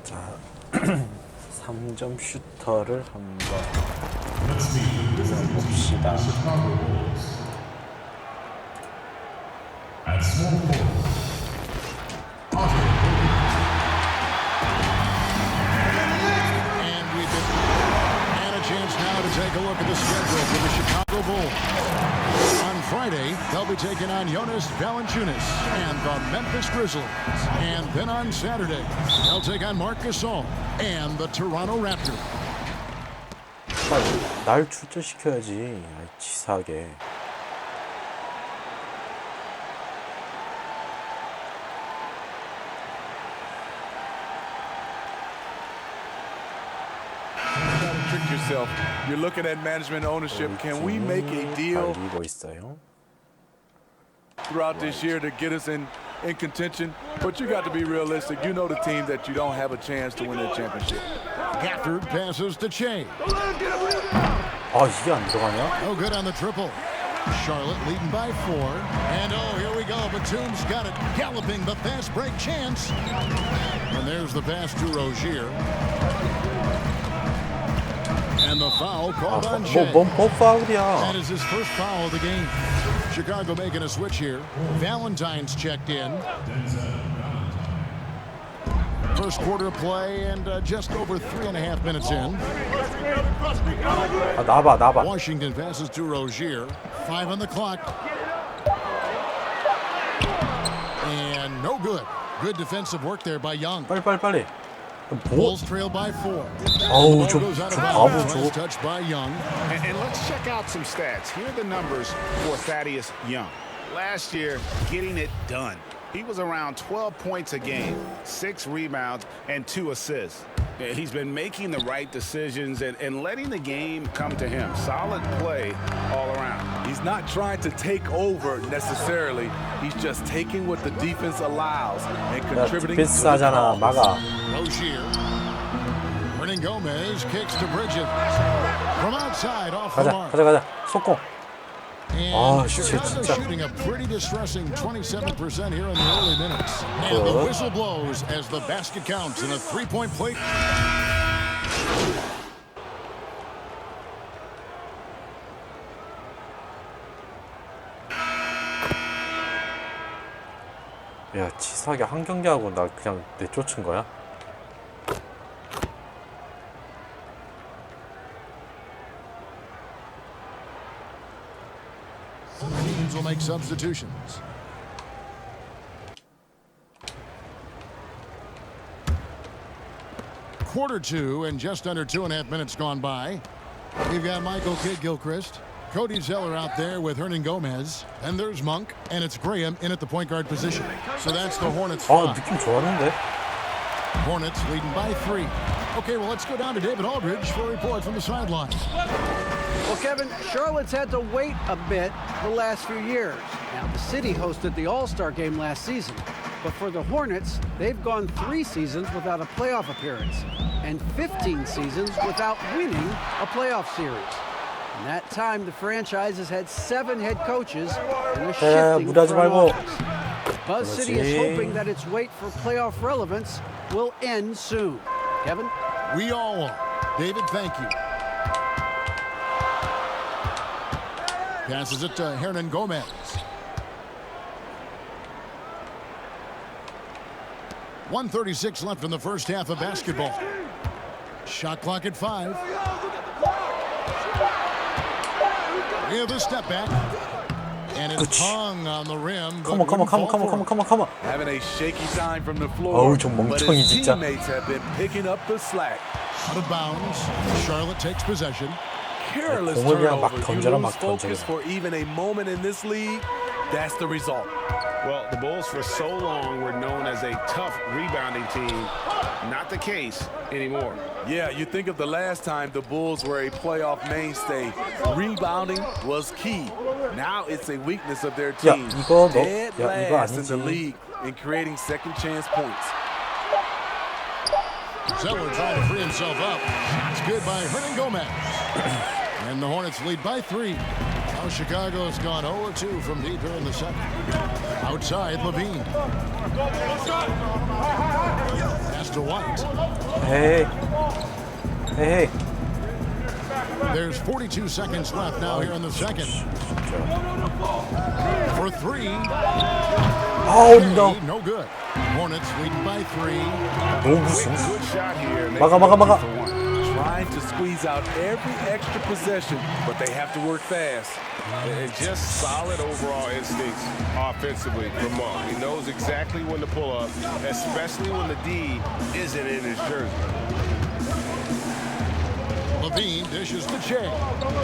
자, 3점 슈터를 한번 봅시다. Take a look at the schedule for the Chicago Bulls. On Friday, they'll be taking on Jonas Valanciunas and the Memphis Grizzlies. And then on Saturday, they'll take on Marc Gasol and the Toronto Raptors. 날 출전시켜야지. 치사하게. Yourself. You're looking at management ownership. Can we make a deal throughout this year to get us in contention? But you got to be realistic. You know the team that you don't have a chance to win the championship. Gafford passes to Che. 이게 안 들어가냐? Oh, good on the triple. Charlotte leading by 4. And here we go. Batum's got it. Galloping the fast break chance. And there's the pass to Rozier. And the foul called on Shea. foul이야. That is his first foul of the game. Chicago making a switch here. Valentine's checked in. First quarter play and just over 3.5 minutes in. 나봐. Washington passes to Rozier. 5 on the clock. And no good. Good defensive work there by Young. 빨리. Bulls trail by 4. 어우, 저 바보 저거. Touched by Young. And let's check out some stats. Here are the numbers for Thaddeus Young. Last year, getting it done. He was around 12 points a game, 6 rebounds, and 2 assists. He's been making the right decisions and letting the game come to him. Solid play all around. He's not trying to take over necessarily. He's just taking what the defense allows and contributing to the 비싸잖아. 막아. Rozier. Hernan Gomez kicks to Bridget. From outside off the mark. 가자. 속공. And Chicago shooting a pretty distressing 27% here in the early minutes. And the whistle blows as the basket counts in a 3-point play. 야, 치사하게 한 경기하고 나 그냥 내쫓은 거야? Teams will make substitutions. Quarter 2 and just under 2.5 minutes gone by. We've got Michael Kidd-Gilchrist, Cody Zeller out there with Hernan Gomez, and there's Monk, and it's Graham in at the point guard position. So that's the Hornets. 느낌 좋았는데? Hornets leading by 3. Okay, well, let's go down to David Aldridge for a report from the sideline. Well, Kevin, Charlotte's had to wait a bit the last few years. Now, the city hosted the All-Star game last season. But for the Hornets, they've gone 3 seasons without a playoff appearance and 15 seasons without winning a playoff series. In that time, the franchise has had 7 head coaches and a shifting front office. Buzz City is hoping that its wait for playoff relevance will end soon. Kevin? We all are. David, thank you. Passes it to Hernan Gomez. .136 left in the first half of basketball. Shot clock at 5. We have a step back. And it's hung on the rim. Come on. Having a shaky time from the floor. But his teammates have been picking up the slack. Out of bounds. Charlotte takes possession. Careless turnovers. You lose focus for even a moment in this league. That's the result. Well, the Bulls for so long were known as a tough rebounding team. Not the case anymore. Yeah, you think of the last time the Bulls were a playoff mainstay. Rebounding was key. Now it's a weakness of their team. Dead last in the league in creating second chance points. Zeller trying to free himself up. It's good by Hernan Gomez. And the Hornets lead by 3. Now Chicago's gone 0-2 from deep here in the second. Outside, Levine. Pass to White. Hey. Hey. There's 42 seconds left now here in the second. For three. Oh no. No good. Hornets leading by 3. 너무 무슨? Good shot here. 막아. Trying to squeeze out every extra possession, but they have to work fast. And just solid overall instincts offensively from Monk. He knows exactly when to pull up, especially when the D isn't in his jersey. Levine dishes to Jay.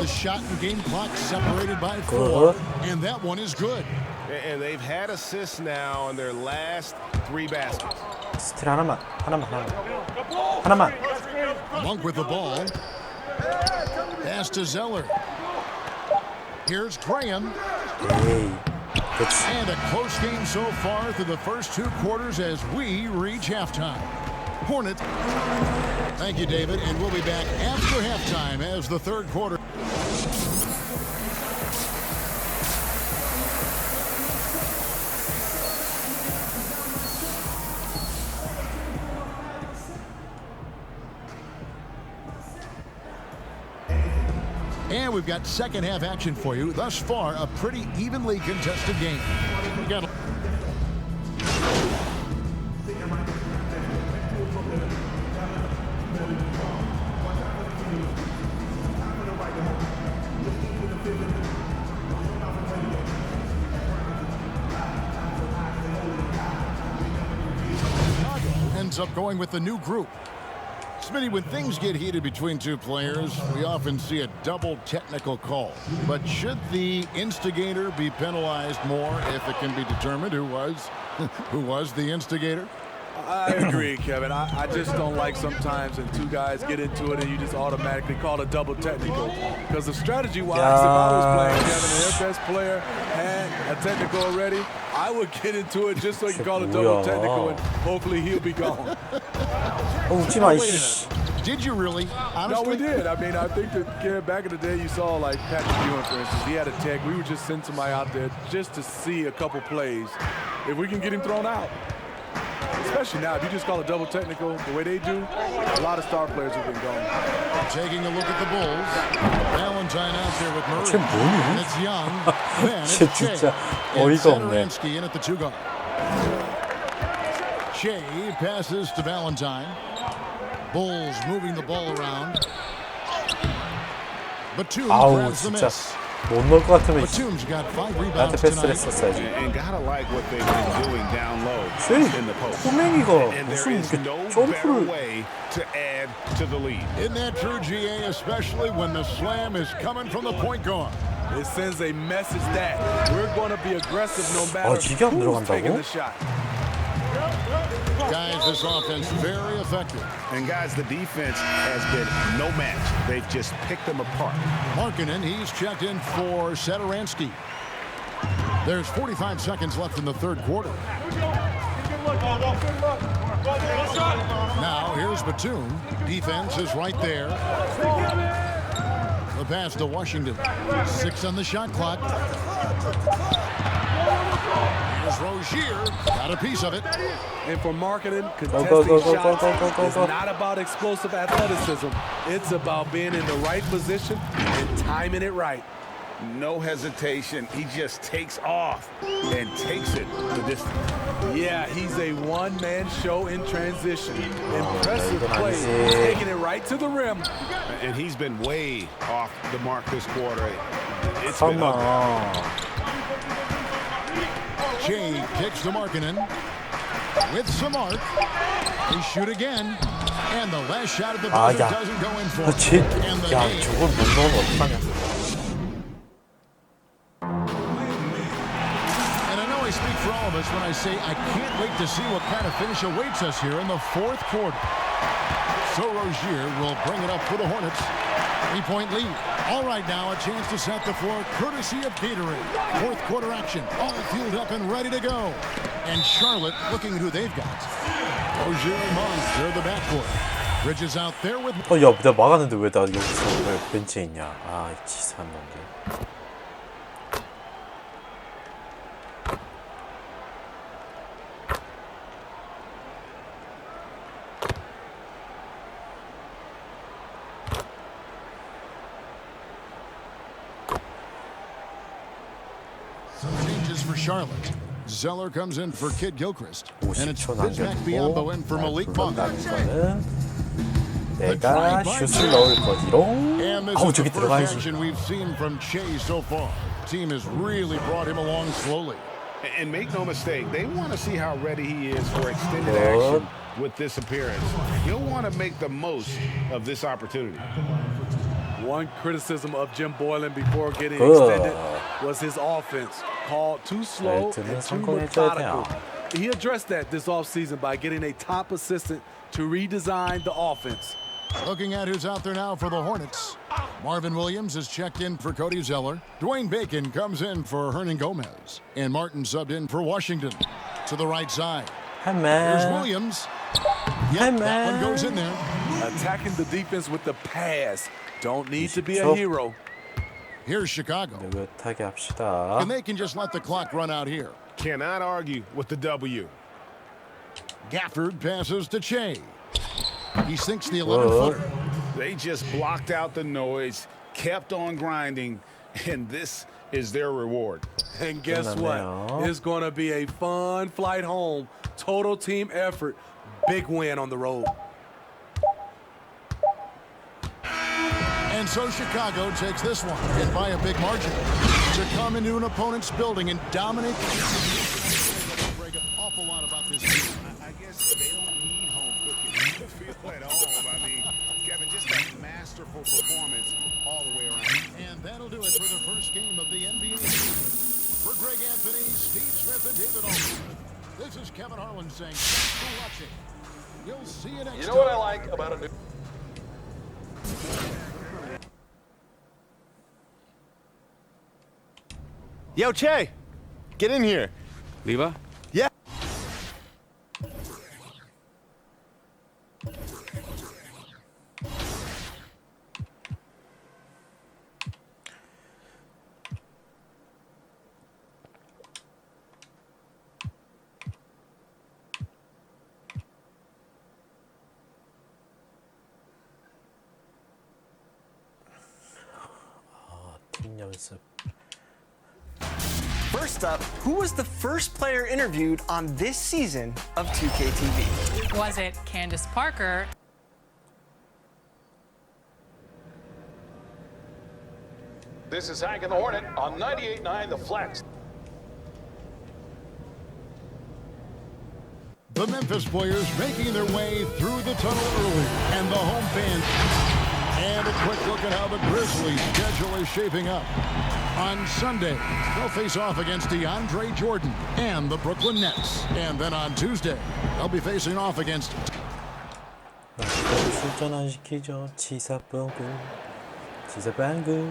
The shot and game clock separated by 4, and that one is good. And they've had assists now on their last 3 baskets. 스틸 하나만. Monk with the ball. Pass to Zeller. Here's Graham. 에이. And a close game so far through the first 2 quarters as we reach halftime. Hornets. Thank you, David, and we'll be back after halftime as the third quarter. And we've got second half action for you. Thus far, a pretty evenly contested game. We got ends up going with the new group. Smitty, when things get heated between 2 players, we often see a double technical call. But should the instigator be penalized more if it can be determined who was the instigator? I agree, Kevin. I just don't like sometimes when 2 guys get into it and you just automatically call a double technical. Because the strategy-wise, if I was playing, Kevin, and their best player had a technical already, I would get into it just so you can call a double technical and hopefully he'll be gone. 웃지마 Wait a 이씨. minute. Did you really? Honestly? No, we did. I mean, I think that back in the day, you saw like Patrick Ewing, for instance. He had a tech. We would just send somebody out there just to see a couple plays. If we can get him thrown out. Especially now, if you just call a double technical the way they do, a lot of star players have been gone. Taking a look at the Bulls. Valentine out there with Murray. 쟤 뭐니? And it's Young. Then 쟤 it's Shea. 진짜 And 어이가 없네. Satoransky in at the 2 guard. Shea passes to Valentine. Bulls moving the ball around. Batum 아우 grabs the 진짜 miss. 못 넣을 것 같으면 Batum's got 5 나한테 rebounds 패스를 tonight. 했었어야지. And gotta like what they've been doing down low 쟤 in the post. 호맹이가 And there 무슨 is 이렇게 no better 점프를 way to add to the lead. Isn't that true, GA, especially when the slam is coming from the point guard? It sends a message that we're going to be aggressive no matter 이게 안 who's taking 들어간다고? the shot. Guys, this offense very effective. And guys, the defense has been no match. They've just picked them apart. Markkanen, he's checked in for Satoransky. There's 45 seconds left in the third quarter. Now, here's Batum. Defense is right there. The pass to Washington. 6 on the shot clock. Here's Rozier. Got a piece of it. And for Markkanen, go, contesting go, shots go. is not about explosive athleticism. It's about being in the right position and timing it right. No hesitation. He just takes off and takes it the distance. Yeah, he's a one-man show in transition. Impressive 이건 play, 아니지. taking it right to the rim. And he's been way off the mark this quarter. It's Come been ugly. on. Shea kicks to Markkanen. With some arc. They shoot again. And the last shot at the buzzer 야. doesn't go in for 쟤, it. And the 야, game 저걸 못 넣으면 어떡하냐. And I know I speak for all of us when I say I can't wait to see what kind of finish awaits us here in the fourth quarter. So Rozier will bring it up for the Hornets. 3-point lead. All right, now a chance to set the floor courtesy of Gatorade. Fourth quarter action. All fueled up and ready to go. And Charlotte looking at who they've got. Rozier and Monk, they're the backcourt. Bridges out there with... 야, 내가 막았는데 왜 나 여기서 왜 벤치에 있냐. 아, 치사한 놈들. Some changes for Charlotte. Zeller comes in for Kid Gilchrist. And it's 50초 Bismack Biyombo in for Malik Monk. 남겨두고 내가 슛을 넣을 거지롱. And this 아우 is the 저기 first 들어가야지. action we've seen from Che so far. Team has really brought him along slowly. And make no mistake, they want to see how ready he is for extended Good. action with this appearance. He'll want to make the most of this opportunity. One criticism of Jim Boylan before getting Good. extended was his offense called too slow 네, and too 성공해줘야 methodical. 돼요. He addressed that this offseason by getting a top assistant to redesign the offense. Looking at who's out there now for the Hornets. Marvin Williams is checked in for Cody Zeller. Dwayne Bacon comes in for Hernan Gomez. And Martin subbed in for Washington. To the right side. Here's 한맨. Williams. Yep, that one goes in there. Attacking the defense with the pass. Don't need to be a 20초. hero. Here's Chicago. 느긋하게 합시다. And they can just let the clock run out here. Cannot argue with the W. Gafford passes to Che. He sinks the 11-footer. They just blocked out the noise, kept on grinding, and this is their reward. And guess what? 끝났네요. It's going to be a fun flight home. Total team effort. Big win on the road. And so Chicago takes this one, and by a big margin, to come into an opponent's building and dominate. Break an awful lot about this team. I guess they don't need home cooking to feel at home. I mean, Kevin, just a masterful performance all the way around. And that'll do it for the first game of the NBA season. For Greg Anthony, Steve Smith, and David Olson, this is Kevin Harlan saying, thanks for watching. You'll see you next time. You know what I like about a new... Yo, Che, get in here. Levi? Yeah. 팀 연습. First up, who was the first player interviewed on this season of 2K TV? Was it Candace Parker? This is Hank and the Hornet on 98.9 The Flex. The Memphis players making their way through the tunnel early, and the home fans. And a quick look at how the Grizzlies' schedule is shaping up. On Sunday, they'll face off against DeAndre Jordan and the Brooklyn Nets. And then on Tuesday, they'll be facing off against... 출전 안 시키죠. 치사병구. 치사병구.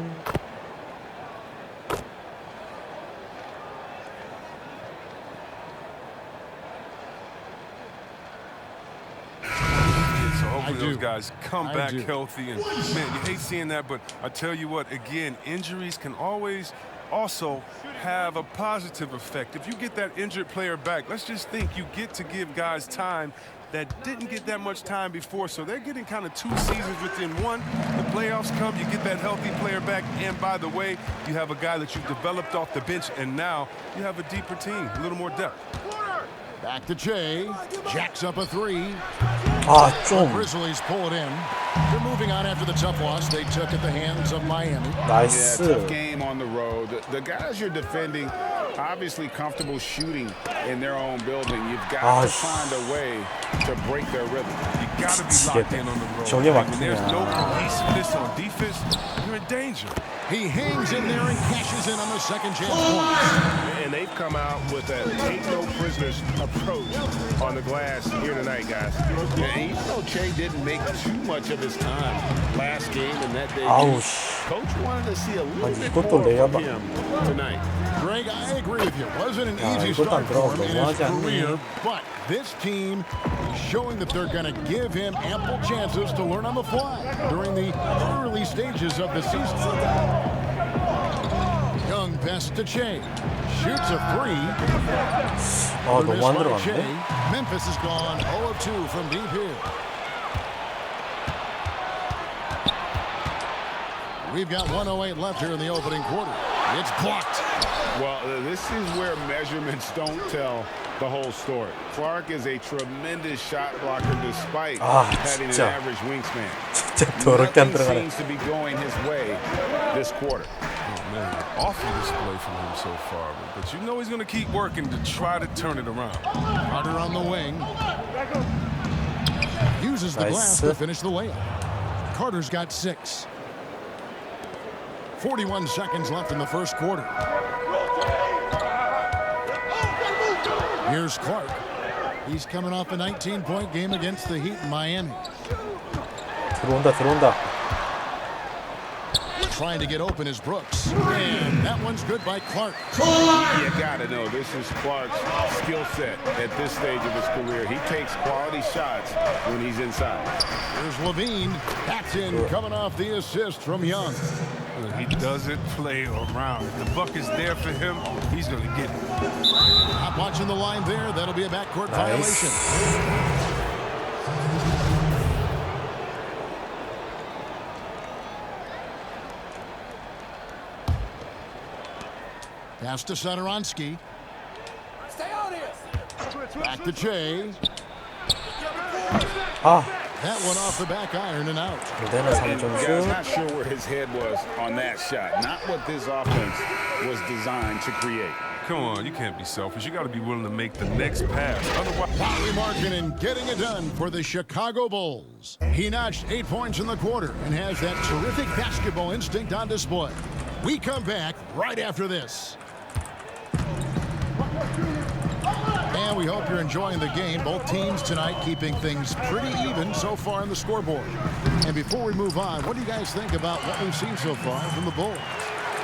Those guys come I back do. healthy, and man, you hate seeing that, but I tell you what, again, injuries can always also have a positive effect. If you get that injured player back, let's just think you get to give guys time that didn't get that much time before, so they're getting kind of 2 seasons within one. The playoffs come, you get that healthy player back, and by the way, you have a guy that you developed off the bench, and now you have a deeper team, a little more depth. Back to Che. Jacks up a 3. 아, 좀. Grizzlies pull it in. They're moving on after the tough loss they took at the hands of Miami. Yeah, 나이스. tough game on the road. The guys you're defending, obviously comfortable shooting in their own building. You've got to find a way to break their rhythm. You got to be locked in on the road. 저게 When there's 막히냐. no cohesiveness on defense, you're in danger. He hangs in there and cashes in on the second chance points. And they've come out with a take no prisoners approach on the glass here tonight, guys. And even though Che didn't make too much of his time last game and that day, 아우 씨. Coach wanted to see a little 아니, bit 이것도 more 내가 from him tonight. Greg, I agree with you. Wasn't an 야, easy 이것도 start 안 for 들어가고 him in his 너무하지 않니? career, but this team is showing that they're going to give him ample chances to learn on the fly during the early stages of the season. Young pass to Che. Shoots a 3. 아, 너무 안 Che. 들어갔네. Memphis has gone 0 of 2 from deep here. We've got 1:08 left here in the opening quarter. It's blocked. Well, this is where measurements don't tell the whole story. Clark is a tremendous shot blocker despite having an average wingspan. 진짜 더럽게 안 Nothing 들어가네. seems to be going his way this quarter. Oh, man, awful display from him so far. But you know he's going to keep working to try to turn it around. Carter on the wing. Uses the glass to finish the layup. Carter's got 6. 41 seconds left in the first quarter. Here's Clark. He's coming off a 19-point game against the Heat in Miami. 들어온다. Trying to get open is Brooks. And that one's good by Clark. You gotta know this is Clark's skill set at this stage of his career. He takes quality shots when he's inside. Here's Levine. That's in, coming off the assist from Young. He doesn't play around. If the buck is there for him, he's going to get it. Not watching the line there. That'll be a backcourt violation. Pass to Satoransky. Back to Che. That one off the back iron and out. 이대는 Guys, 3점슛. not sure where his head was on that shot. Not what this offense was designed to create. Come on, you can't be selfish. You got to be willing to make the next pass. Otherwise, Larry Markkinen getting it done for the Chicago Bulls. He notched 8 points in the quarter and has that terrific basketball instinct on display. We come back right after this. And we hope you're enjoying the game. Both teams tonight keeping things pretty even so far in the scoreboard. And before we move on, what do you guys think about what we've seen so far from the Bulls?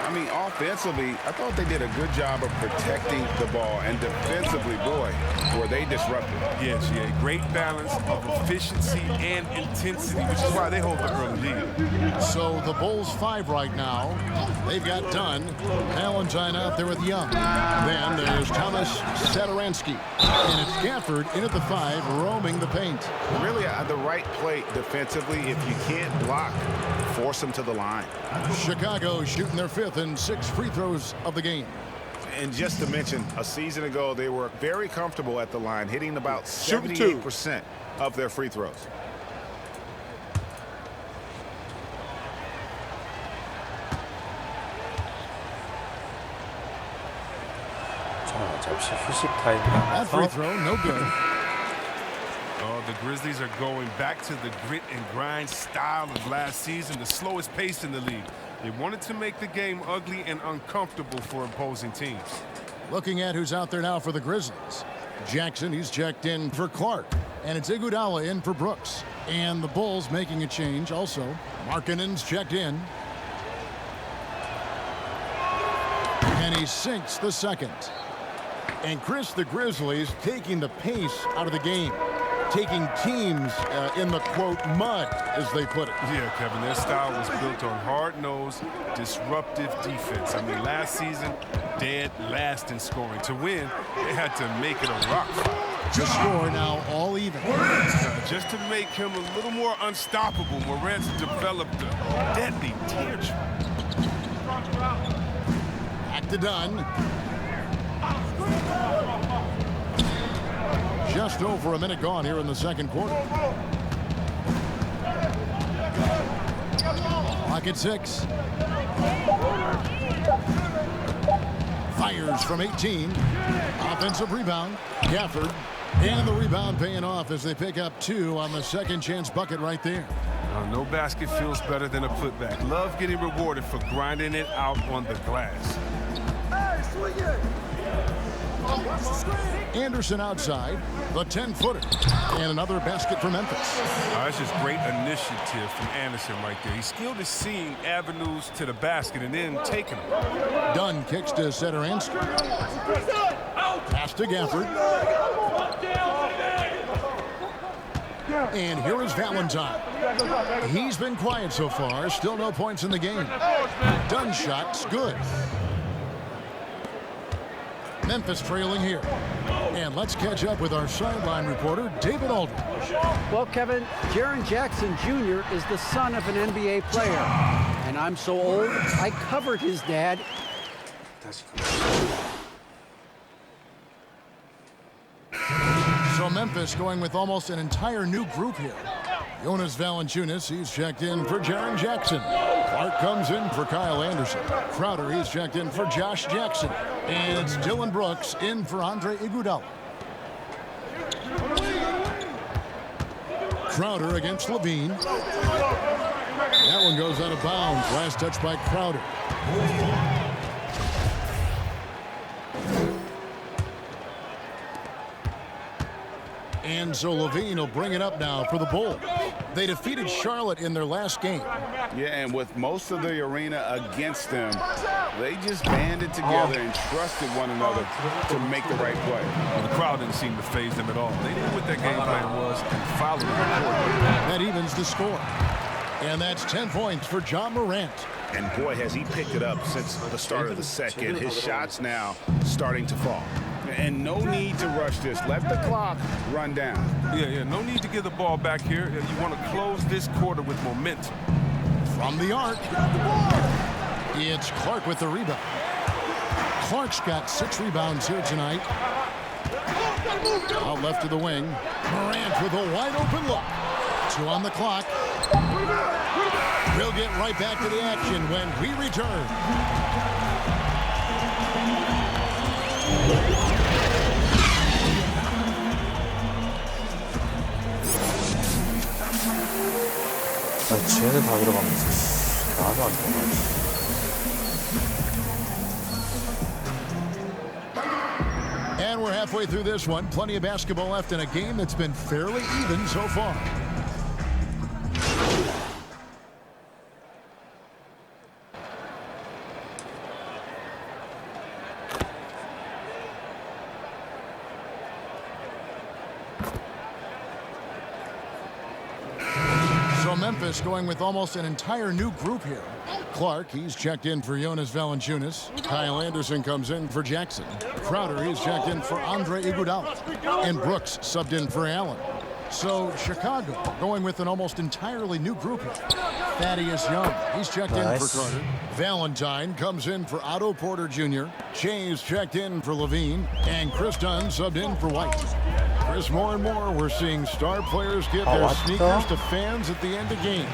I mean, offensively, I thought they did a good job of protecting the ball. And defensively, boy, were they disruptive. yes, great balance of efficiency and intensity, which is why they hold the early lead. So the Bulls 5 right now. They've got Dunn. Valentine out there with Young. Then there's Thomas Satoransky. And it's Gafford in at the 5, roaming the paint. Really, the right play defensively. If you can't block, force them to the line. Chicago shooting their 5th and 6 free throws of the game. And just to mention, a season ago, they were very comfortable at the line, hitting about 78% of their free throws. 자, 잠시 휴식 타임 That free 남아서 throw, no good. Oh, the Grizzlies are going back to the grit and grind style of last season, the slowest pace in the league. They wanted to make the game ugly and uncomfortable for opposing teams. Looking at who's out there now for the Grizzlies. Jackson, he's checked in for Clark. And it's Iguodala in for Brooks. And the Bulls making a change also. Markkinen's checked in. And he sinks the second. And Chris, the Grizzlies taking the pace out of the game. Taking teams in the, quote, mud, as they put it. Yeah, Kevin, their style was built on hard-nosed, disruptive defense. I mean, last season, dead last in scoring. To win, they had to make it a rock fight. The score now all even. Just to make him a little more unstoppable, Morant's developed a deadly teardrop. Back to Dunn. Just over a minute gone here in the second quarter. Clock at 6. Fires from 18. Offensive rebound. Gafford. And the rebound paying off as they pick up 2 on the second chance bucket right there. No basket feels better than a putback. Love getting rewarded for grinding it out on the glass. Anderson outside, the 10-footer, and another basket for Memphis. That's just great initiative from Anderson right there. He's skilled at seeing avenues to the basket and then taking them. Dunn kicks to Satoransky. Pass to Gafford. And here is Valentine. He's been quiet so far. Still no points in the game. Dunn shot's good. Memphis trailing here. And let's catch up with our sideline reporter, David Aldridge. Well, Kevin, Jaren Jackson Jr. is the son of an NBA player. And I'm so old, I covered his dad So Memphis going with almost an entire new group here. Jonas Valanciunas, he's checked in for Jaren Jackson. Clark comes in for Kyle Anderson. Crowder, he's checked in for Josh Jackson. And it's Dylan Brooks in for Andre Iguodala. Crowder against Levine. That one goes out of bounds. Last touch by Crowder. And so Levine will bring it up now for the Bulls. They defeated Charlotte in their last game. Yeah, and with most of the arena against them, they just banded together and trusted one another to make the right play. Well, the crowd didn't seem to faze them at all. They knew what their game plan was and followed it accordingly. That evens the score. And that's 10 points for John Morant. And boy, has he picked it up since the start of the second. His shots now starting to fall. And no need to rush this. Let the clock run down. Yeah, no need to get the ball back here. You want to close this quarter with momentum. From the arc, it's Clark with the rebound. Clark's got 6 rebounds here tonight. Out left to the wing. Morant with a wide open look. 2 on the clock. We'll get right back to the action when we return. 쟤는 다 들어가면서 나도 안 들어가. And we're halfway through this one. Plenty of basketball left in a game that's been fairly even so far. Memphis going with almost an entire new group here. Clark, he's checked in for Jonas Valanciunas. Kyle Anderson comes in for Jackson. Crowder, he's checked in for Andre Iguodala. And Brooks subbed in for Allen. So Chicago going with an almost entirely new group here. Thaddeus Young, he's checked in for Carter. Valentine comes in for Otto Porter Jr. Chase checked in for Levine. And Chris Dunn subbed in for White. Chris, more and more we're seeing star players give their sneakers to fans at the end of games.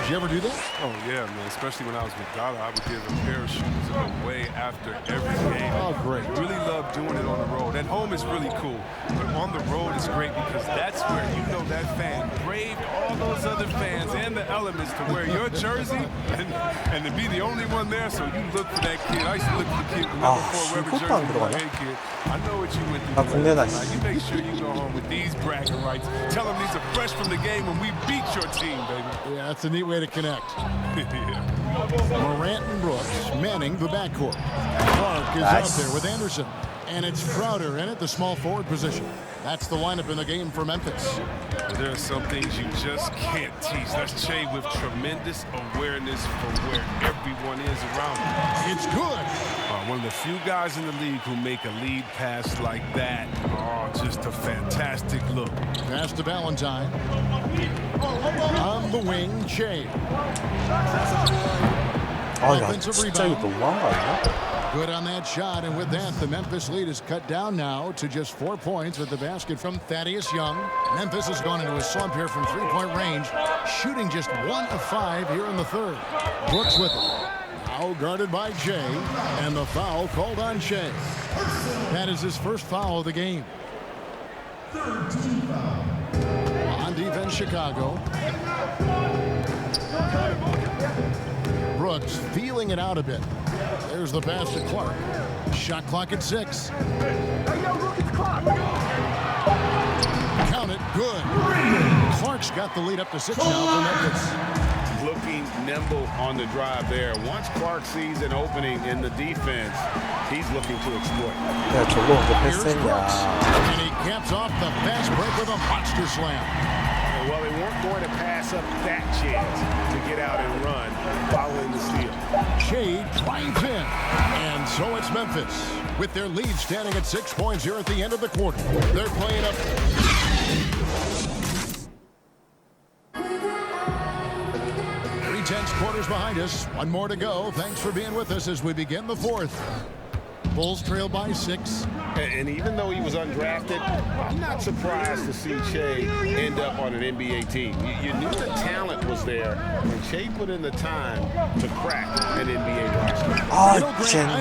Did you ever do that? Oh, yeah, man. Especially when I was with Dada, I would give a pair of shoes away after every game. Oh, great. Really love doing it on the road. At home is really cool, but on the road is great because that's where you know that fan braved all those other fans and the elements to wear your jersey and to be the only one there, so you look for that kid. I used to look for the kid with number 4 wherever jersey was. Hey, kid, I know what you went through. Now, you make sure you go home with these bragging rights. Tell them these are fresh from the game when we beat your team, baby. Yeah, that's a neat way to connect. Morant and Brooks manning the backcourt. Clark is out there with Anderson. And it's Crowder in at the small forward position. That's the lineup in the game for Memphis. There are some things you just can't teach. That's Che with tremendous awareness for where everyone is around him. It's good. One of the few guys in the league who make a lead pass like that. Oh, just a fantastic look. Pass to Valentine. On the wing, Che. Offensive rebound. Good on that shot, and with that, the Memphis lead is cut down now to just 4 points at the basket from Thaddeus Young. Memphis has gone into a slump here from 3-point range, shooting just 1 of 5 here in the third. Brooks with it. Now guarded by Jay, and the foul called on Shea. That is his first foul of the game. On defense, Chicago. Brooks feeling it out a bit. There's the pass to Clark. Shot clock at 6. Count it. Good. Clark's got the lead up to 6 now for Memphis. Looking nimble on the drive there. Once Clark sees an opening in the defense, he's looking to exploit. Here's Brooks. And he caps off the fast break with a monster slam. Well, they weren't going to pass up that chance to get out and run following the steal. Shea drives in. And so it's Memphis with their lead standing at 6 points here at the end of the quarter. They're playing up. 3:10 offense quarters behind us. One more to go. Thanks for being with us as we begin the fourth. Bulls trail by 6. And even though he was undrafted, I'm not surprised to see Shea end up on an NBA team. You knew the talent was there, and Shea put in the time to crack an NBA roster. I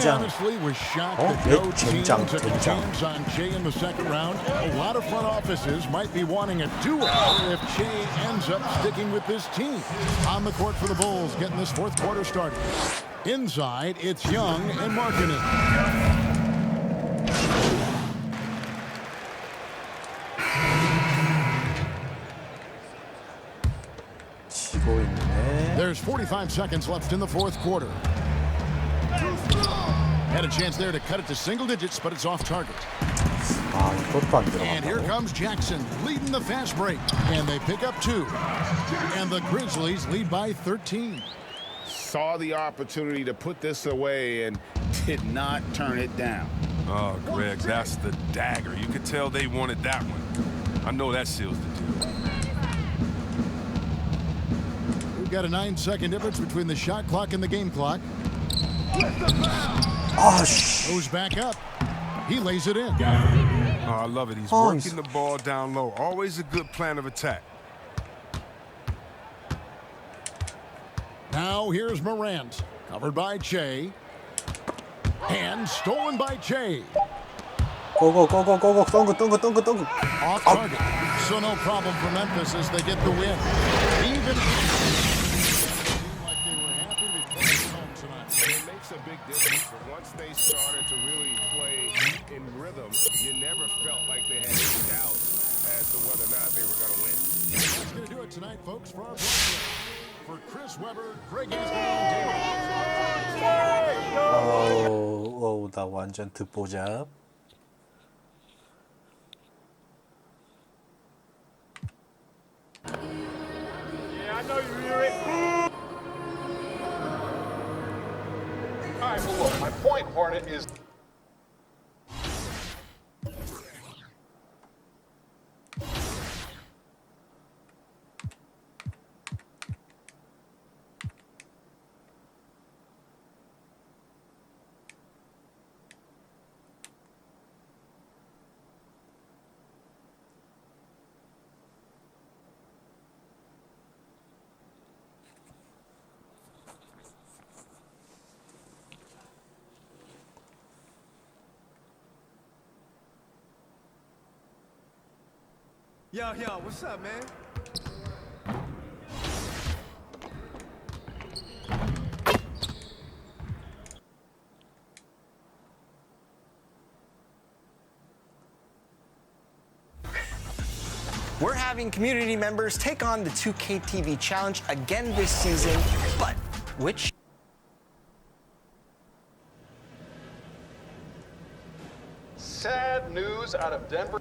honestly was shocked that no team took a chance on Shea in the second round. A lot of front offices might be wanting a do-over if Shea ends up sticking with this team. On the court for the Bulls, getting this fourth quarter started. Inside, it's Young and Markkanen. There's 45 seconds left in the fourth quarter. Had a chance there to cut it to single digits, but it's off target. And here comes Jackson leading the fast break. And they pick up 2. And the Grizzlies lead by 13. Saw the opportunity to put this away and did not turn it down. Oh, Greg, that's the dagger. You could tell they wanted that one. I know that seals the deal. We've got a 9-second difference between the shot clock and the game clock. Goes back up. He lays it in. Oh, I love it. He's working the ball down low. Always a good plan of attack. Now here's Morant, covered by Che. And stolen by Che. Go. Tongue. Off target. So no problem for Memphis as they get the win. Even like they were happy to take home tonight. It makes a big difference, but once they started to really play in rhythm, you never felt like they had any doubt as to whether or not they were going to win. That's going to do it tonight, folks, for our broadcast. For Chris Webber, Greg Anthony, and David. 나 완전 듣보잡. Yeah, I know you hear it. All right, well, look, my point, Hornet, is... Yo, what's up, man? We're having community members take on the 2K TV challenge again this season, but which? Sad news out of Denver.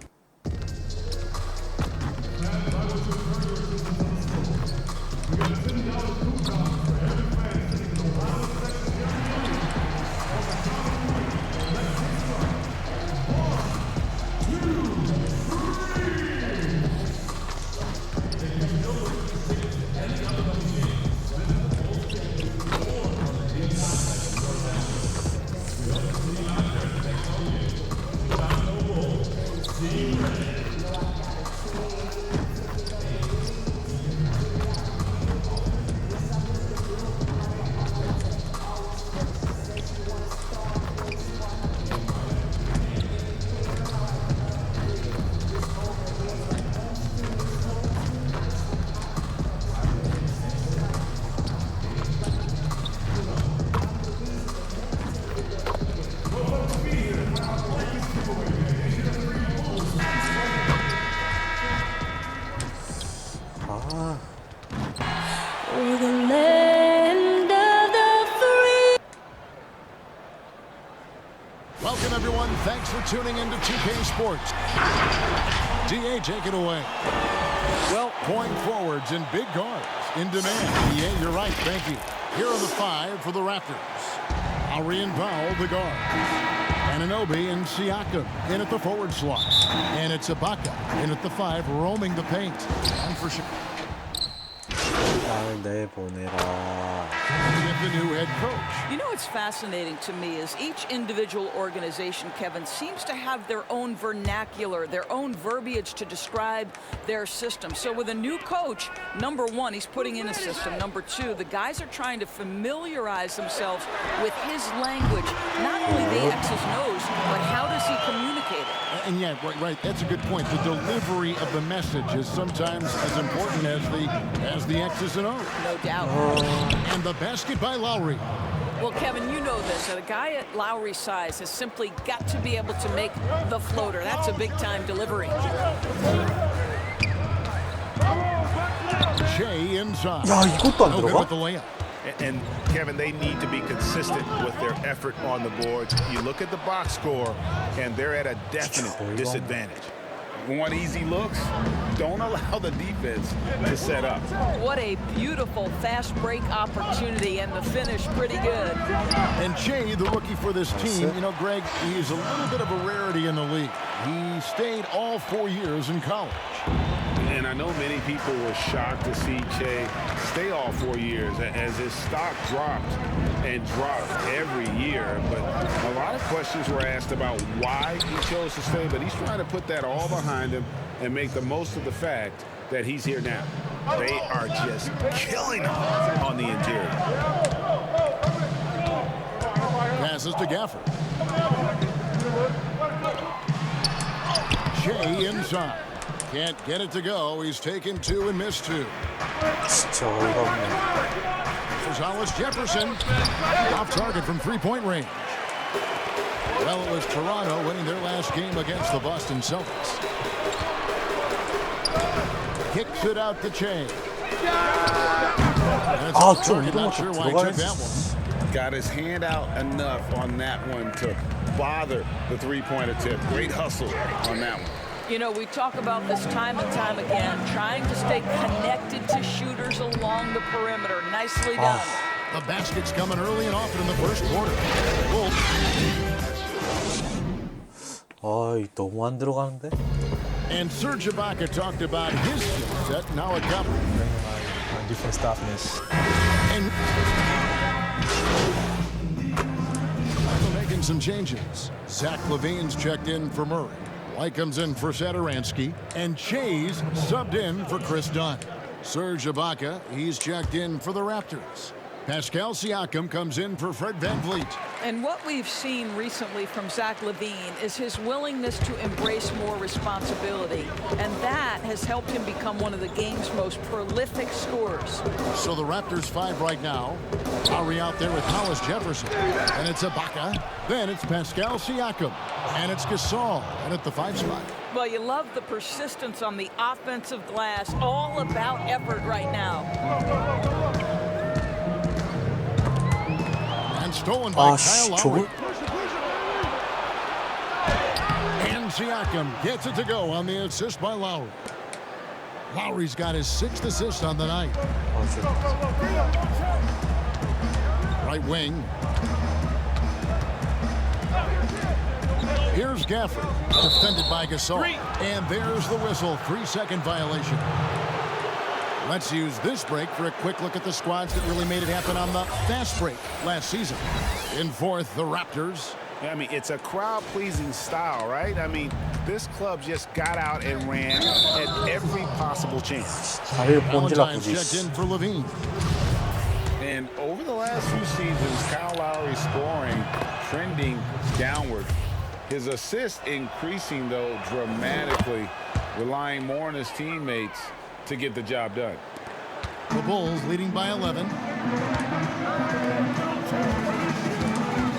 Welcome, everyone. Thanks for tuning into 2K Sports. DA, take it away. Well, point forwards and big guards in demand. DA, you're right. Thank you. Here are the 5 for the Raptors. Lowry and Powell, the guard. Anunoby and Siakam in at the forward slot. And it's Ibaka in at the 5, roaming the paint. And for Chicago. 내보내라. With the new head coach. You know what's fascinating to me is each individual organization, Kevin, seems to have their own vernacular, their own verbiage to describe their system. So with a new coach, number one, he's putting in a system. Number two, the guys are trying to familiarize themselves with his language, not only the X's and O's, but how does he communicate it? And yeah, right. That's a good point. The delivery of the message is sometimes as important as the X's and O's. No doubt. And the basket by Lowry. Well, Kevin, you know this. A guy at Lowry's size has simply got to be able to make the floater. That's a big-time delivery. Shea inside. 야, 이것도 안 No good 들어가? with the layup. And Kevin, they need to be consistent with their effort on the boards. You look at the box score, and they're at a definite disadvantage. Want easy looks? Don't allow the defense to set up. What a beautiful fast break opportunity, and the finish pretty good. And Shea, the rookie for this team, you know, Greg, he's a little bit of a rarity in the league. He stayed all 4 years in college. And I know many people were shocked to see Che stay all 4 years as his stock dropped and dropped every year. But a lot of questions were asked about why he chose to stay, but he's trying to put that all behind him and make the most of the fact that he's here now. They are just killing him on the interior. Passes to Gafford. Shea inside. Can't get it to go. He's taken 2 and missed 2. 진짜 어이가 없네. Gonzalez Jefferson off target from 3-point range. Well, it was Toronto winning their last game against the Boston Celtics. Kicks it out the chain. 좀 이런 Not sure 것도 why he took that 들어가야지. one. Got his hand out enough on that one to bother the three-point attempt. Great hustle on that one. You know, we talk about this time and time again, trying to stay connected to shooters along the perimeter. Nicely done. The basket's coming early and often in the first quarter. Wolves. 너무 안 들어가는데? And Serge Ibaka talked about his skill set, now a cover. My defense toughness. And making some changes. Zach LaVine's checked in for Murray. White comes in for Satoransky. And Chase subbed in for Chris Dunn. Serge Ibaka, he's checked in for the Raptors. Pascal Siakam comes in for Fred VanVleet. And what we've seen recently from Zach LaVine is his willingness to embrace more responsibility. And that has helped him become one of the game's most prolific scorers. So the Raptors 5 right now. Lowry out there with Hollis Jefferson. And it's Ibaka. Then it's Pascal Siakam. And it's Gasol. And at the 5 spot. Well, you love the persistence on the offensive glass. All about effort right now. Stolen by Kyle Lowry. 저걸? And Siakam gets it to go on the assist by Lowry. Lowry's got his 6th assist on the night. Right wing. Here's Gafford, defended by Gasol. And there's the whistle, 3-second violation. Let's use this break for a quick look at the squads that really made it happen on the fast break last season. In fourth, the Raptors. I mean, it's a crowd-pleasing style, right? I mean, this club just got out and ran at every possible chance. Valentine's checked in for LaVine. And over the last few seasons, Kyle Lowry's scoring trending downward. His assists increasing, though, dramatically, relying more on his teammates to get the job done. The Bulls leading by 11.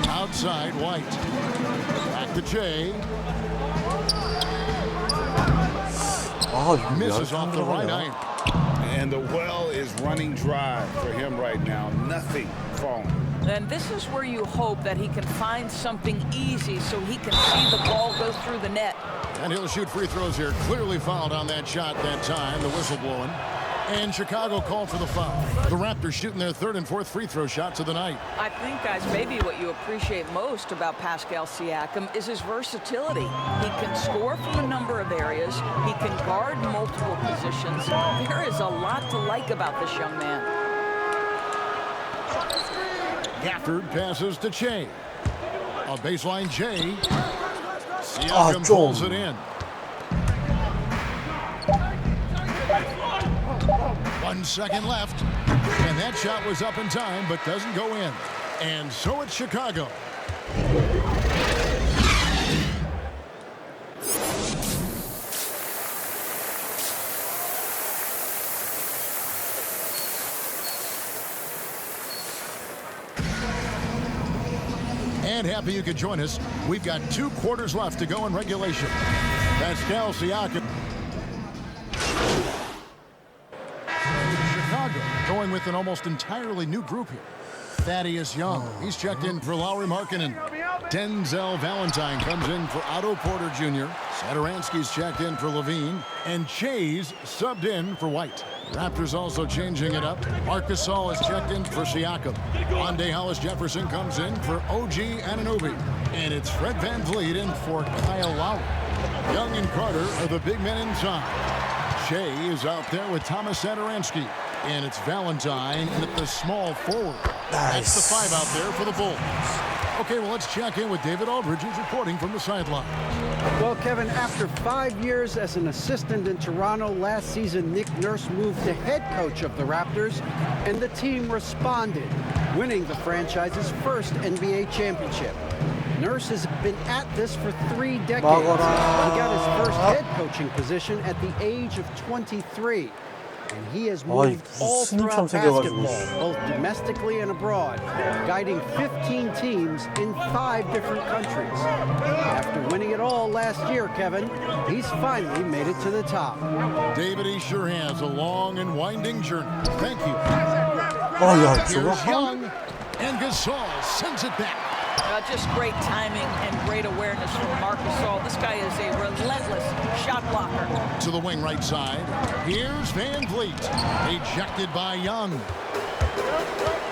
Outside, White. Back to Che. Misses off the right iron. And the well is running dry for him right now. Nothing falling. And this is where you hope that he can find something easy so he can see the ball go through the net. And he'll shoot free throws here. Clearly fouled on that shot that time. The whistle blowing. And Chicago called for the foul. The Raptors shooting their 3rd and 4th free throw shots of the night. I think, guys, maybe what you appreciate most about Pascal Siakam is his versatility. He can score from a number of areas. He can guard multiple positions. There is a lot to like about this young man. Gafford passes to Che. A baseline Che. Siakam pulls it in. 1 second left. And that shot was up in time, but doesn't go in. And so it's Chicago. And happy you could join us. We've got 2 quarters left to go in regulation. Pascal Siakam. Chicago going with an almost entirely new group here. Thaddeus Young, he's checked in for Lauri Markkanen. Denzel Valentine comes in for Otto Porter Jr. Satoransky's checked in for Levine. And Che's subbed in for White. Raptors also changing it up. Marc Gasol is checked in for Siakam. Andre Hollis Jefferson comes in for OG Anunoby. And it's Fred VanVleet in for Kyle Lowry. Young and Carter are the big men inside. Shea is out there with Thomas Satoransky. And it's Valentine at the small forward. Nice. That's the 5 out there for the Bulls. Okay, well, let's check in with David Aldridge, who's reporting from the sideline. Well, Kevin, after 5 years as an assistant in Toronto, last season Nick Nurse moved to head coach of the Raptors, and the team responded, winning the franchise's first NBA championship. Nurse has been at this for 3 decades. He got his first head coaching position at the age of 23. And he has moved all throughout basketball, both domestically and abroad, guiding 15 teams in 5 different countries. After winning it all last year, Kevin, he's finally made it to the top. David, he sure has a long and winding journey. Thank you. Here's Young, and Gasol sends it back. Just great timing and great awareness from Marc Gasol. This guy is a relentless shot blocker. To the wing right side. Here's VanVleet. Ejected by Young.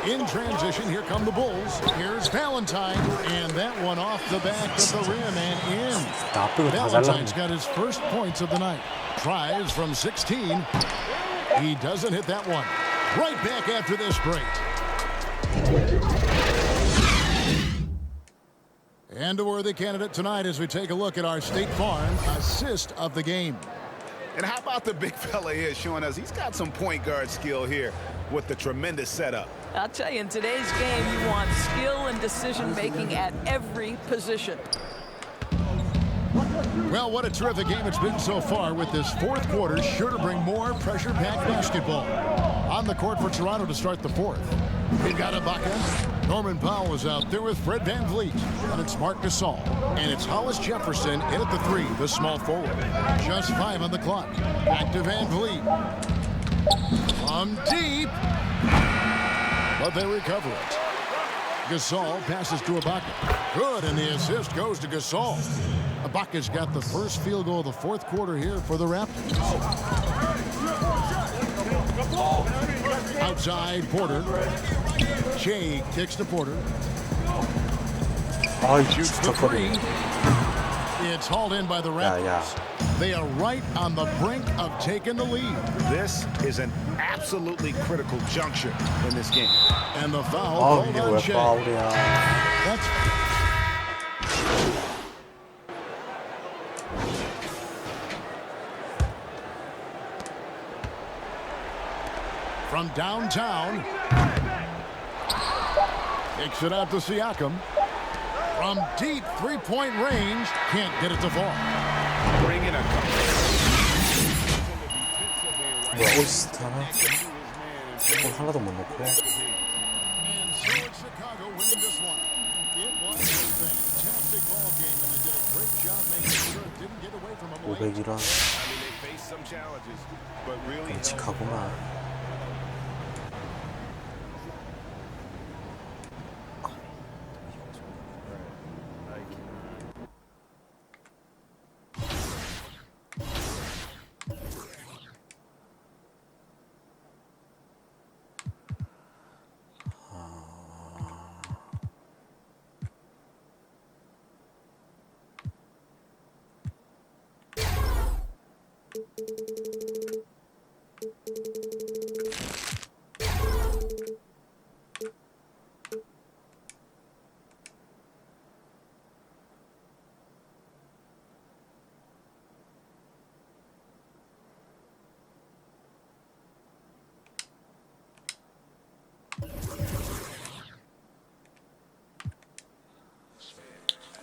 In transition, here come the Bulls. Here's Valentine. And that one off the back of the rim and in. Valentine's got his first points of the night. Tries from 16. He doesn't hit that one. Right back after this break. And a worthy candidate tonight as we take a look at our State Farm assist of the game. And how about the big fella here showing us he's got some point guard skill here with the tremendous setup. I'll tell you, in today's game, you want skill and decision-making at every position. Well, what a terrific game it's been so far, with this 4th quarter sure to bring more pressure-packed basketball. On the court for Toronto to start the 4th. We've got Ibaka. Norman Powell is out there with Fred VanVleet. And it's Marc Gasol. And it's Hollis Jefferson in at the 3, the small forward. Just 5 on the clock. Back to VanVleet. From deep. But they recover it. Gasol passes to Ibaka. Good, and the assist goes to Gasol. Ibaka's got the first field goal of the 4th quarter here for the Raptors. Outside Porter. Shea kicks to Porter. Shoots the 3. It's hauled in by the Raptors. They are right on the brink of taking the lead. This is an absolutely critical juncture in this game. And the foul called on Shea. That's from downtown. Kicks it out to Siakam. From deep 3-point range. Can't get it to fall. Bring in a 오시스타나 하나도 못 넣고. And so it's Chicago winning this one. It was a fantastic ball game, and they did a great job making sure it didn't get away from them late. 500이란 끔찍하구만.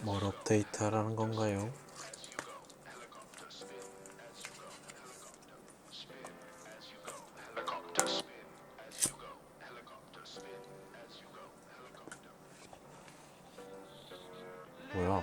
뭘 업데이트하라는 건가요? 뭐야?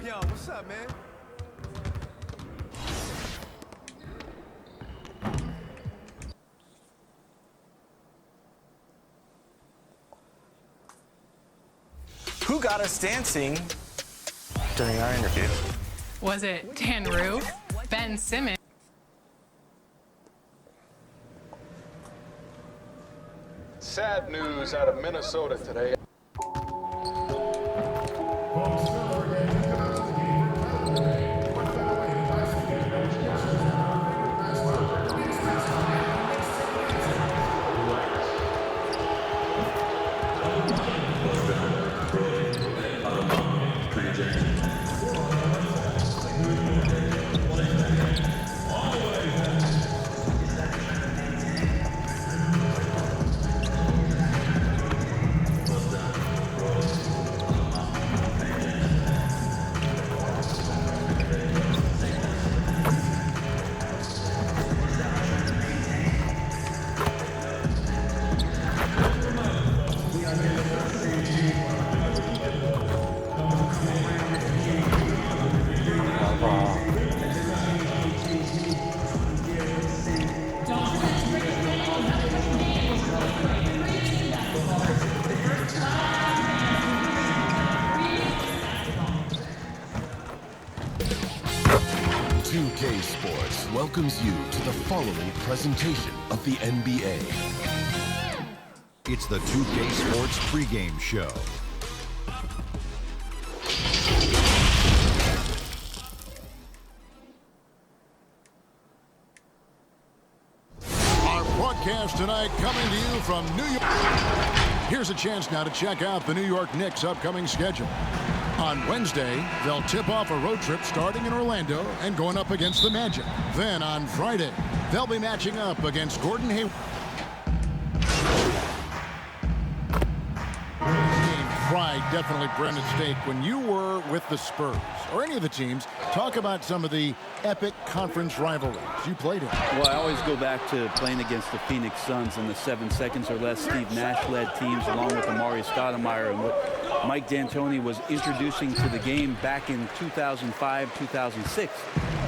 Yo, what's up, man? Who got us dancing during our interview? Was it Dan Roof, Ben Simmons? Sad news out of Minnesota today. Sports welcomes you to the following presentation of the NBA. It's the 2K Sports pregame show. Our broadcast tonight coming to you from New York. Here's a chance now to check out the New York Knicks' upcoming schedule. On Wednesday, they'll tip off a road trip starting in Orlando and going up against the Magic. Then on Friday, they'll be matching up against Gordon Hayward. Pride definitely bred at stake when you were with the Spurs or any of the teams. Talk about some of the epic conference rivalries you played in. Well, I always go back to playing against the Phoenix Suns and the 7 seconds or less Steve Nash-led teams, along with Amari Stoudemire, and what Mike D'Antoni was introducing to the game back in 2005, 2006,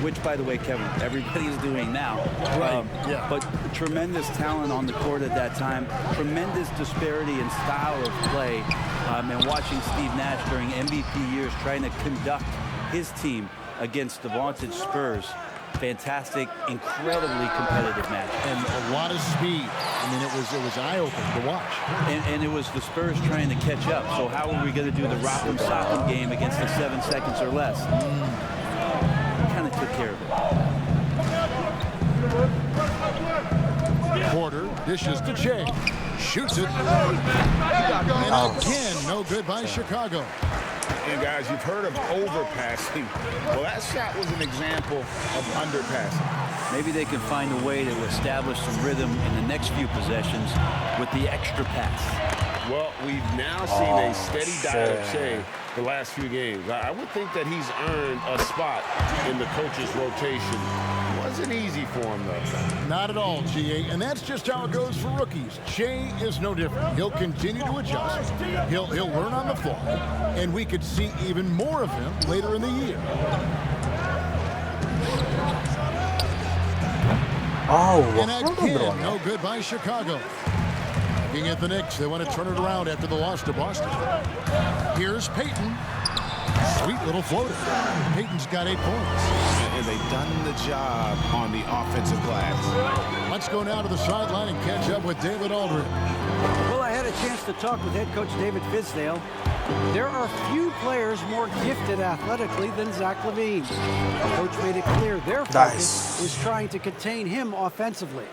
which, by the way, Kevin, everybody's doing now. Right, yeah. But tremendous talent on the court at that time, tremendous disparity in style of play, and watching Steve Nash during MVP years trying to conduct his team against the vaunted Spurs. Fantastic, incredibly competitive match. And a lot of speed. I mean, it was eye-opening to watch. And it was the Spurs trying to catch up. So how are we going to do the rock'em sock'em game against the 7 seconds or less? Kind of took care of it. Porter dishes to Jay. Shoots it. And again, no good by Chicago. And guys, you've heard of overpassing. Well, that shot was an example of underpassing. Maybe they can find a way to establish some rhythm in the next few possessions with the extra pass. Well, we've now seen a steady diet of Shea the last few games. I would think that he's earned a spot in the coach's rotation. Wasn't easy for him, though. Not at all, GA, and that's just how it goes for rookies. Shea is no different. He'll continue to adjust. He'll learn on the fly, and we could see even more of him later in the year. And again, no good by Chicago. Looking at the Knicks, they want to turn it around after the loss to Boston. Here's Payton. Sweet little floater. Peyton's got 8 points. And they've done the job on the offensive glass. Let's go now to the sideline and catch up with David Aldridge. Well, I had a chance to talk with head coach David Fizdale. There are few players more gifted athletically than Zach LaVine. The coach made it clear their focus is trying to contain him offensively.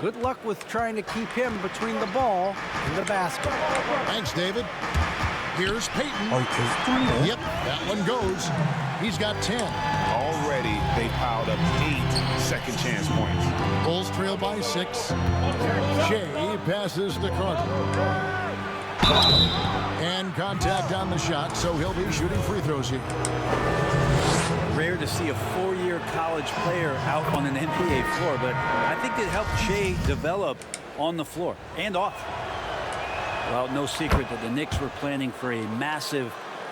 Good luck with trying to keep him between the ball and the basket. Thanks, David. Here's Peyton. Yep, that one goes. He's got 10. Already, they piled up 8 second chance points. Bulls trail by 6. Shea passes to Carter. And contact on the shot, so he'll be shooting free throws here. Rare to see a 4-year college player out on an NBA floor, but I think it helped Shea develop on the floor and off. Well, no secret that the Knicks were planning for a massive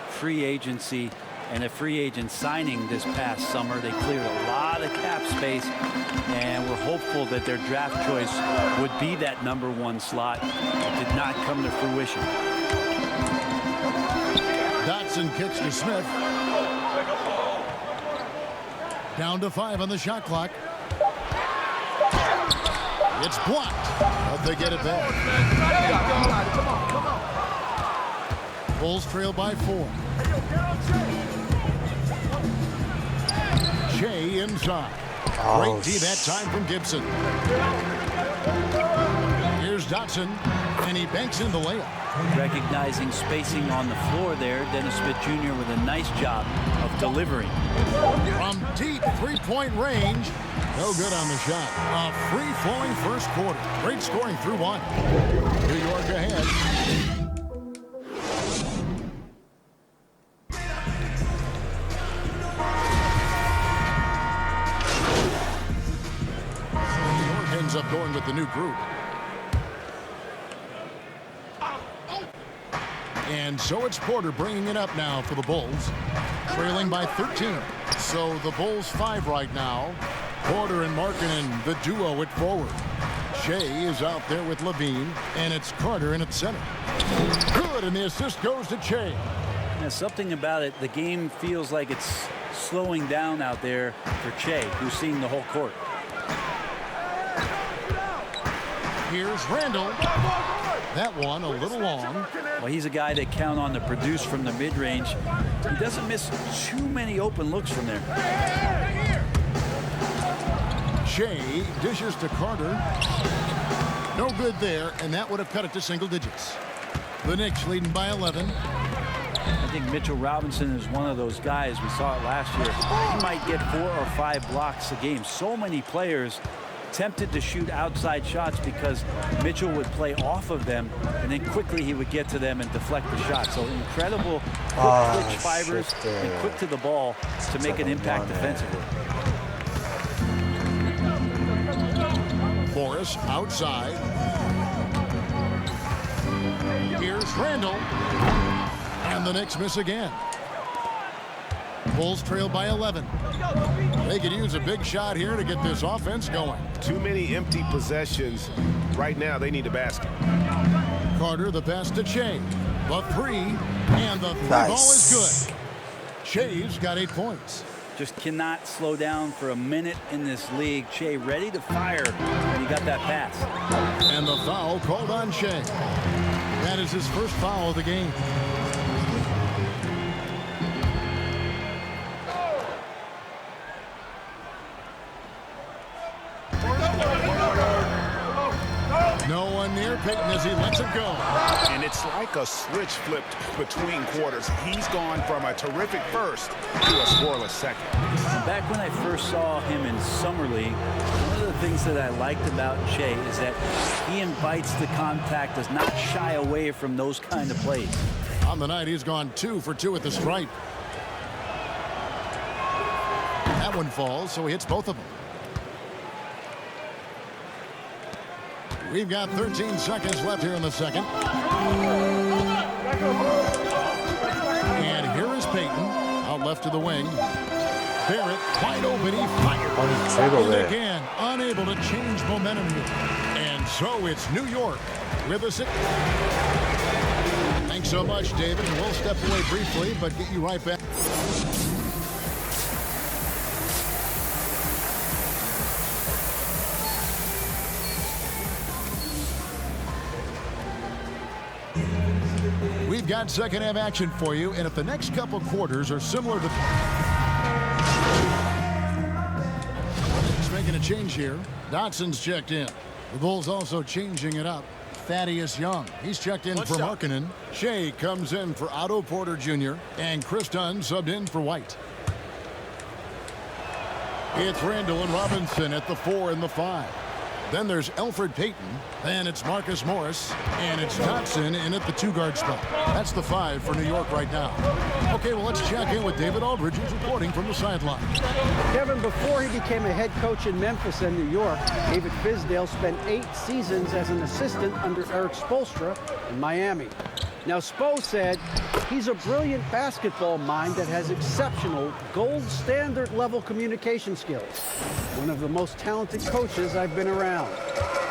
free agency and a free agent signing this past summer. They cleared a lot of cap space and were hopeful that their draft choice would be that #1 slot. It did not come to fruition. Dotson kicks to Smith. Down to 5 on the shot clock. It's blocked, but they get it back. Bulls trail by 4. Shea inside. Great D that time from Gibson. Here's Dotson, and he banks in the layup. Recognizing spacing on the floor there, Dennis Smith Jr. with a nice job of delivering. From deep three-point range, no good on the shot. A free-flowing first quarter. Great scoring through 1. New York ahead. New York ends up going with the new group. And so it's Porter bringing it up now for the Bulls, trailing by 13. So the Bulls 5 right now. Porter and Markkanen, the duo at forward. Shea is out there with LaVine, and it's Carter in at center. Good, and the assist goes to Shea. There's something about it. The game feels like it's slowing down out there for Shea, who's seeing the whole court. Here's Randall. That one a little long. Well, he's a guy that count on to produce from the mid-range. He doesn't miss too many open looks from there. Shea dishes to Carter. No good there, and that would have cut it to single digits. The Knicks leading by 11. I think Mitchell Robinson is one of those guys. We saw it last year. He might get 4 or 5 blocks a game. So many players tempted to shoot outside shots because Mitchell would play off of them, and then quickly he would get to them and deflect the shot. So incredible quick twitch fibers and quick to the ball to make an impact defensively. Morris outside. Here's Randall. And the Knicks miss again. Bulls trail by 11. They could use a big shot here to get this offense going. Too many empty possessions. Right now, they need a basket. Carter, the pass to Shea. The 3, and the 3 ball is good. Shea's got 8 points. Just cannot slow down for a minute in this league. Shea ready to fire when he got that pass. And the foul called on Shea. That is his first foul of the game. No one near Peyton as he lets it go. And it's like a switch flipped between quarters. He's gone from a terrific first to a scoreless second. Back when I first saw him in Summer League, one of the things that I liked about Shea is that he invites the contact, does not shy away from those kind of plays. On the night, he's gone 2 for 2 at the stripe. That one falls, so he hits both of them. We've got 13 seconds left here in the second. And here is Peyton, out left to the wing. Barrett, wide open, he fires. And again, unable to change momentum here. And so it's New York with us. Thanks so much, David. We'll step away briefly, but get you right back. We've got second half action for you, and if the next couple quarters are similar to... He's making a change here. Dotson's checked in. The Bulls also changing it up. Thaddeus Young, he's checked in for Markkanen. Shea comes in for Otto Porter Jr. And Chris Dunn subbed in for White. It's Randall and Robinson at the 4 and the 5. Then there's Elfrid Payton. Then it's Marcus Morris. And it's Dotson in at the 2-guard spot. That's the 5 for New York right now. Okay, well, let's check in with David Aldridge, who's reporting from the sideline. Kevin, before he became a head coach in Memphis and New York, David Fizdale spent 8 seasons as an assistant under Eric Spoelstra in Miami. Now, Spo said he's a brilliant basketball mind that has exceptional gold standard level communication skills. One of the most talented coaches I've been around.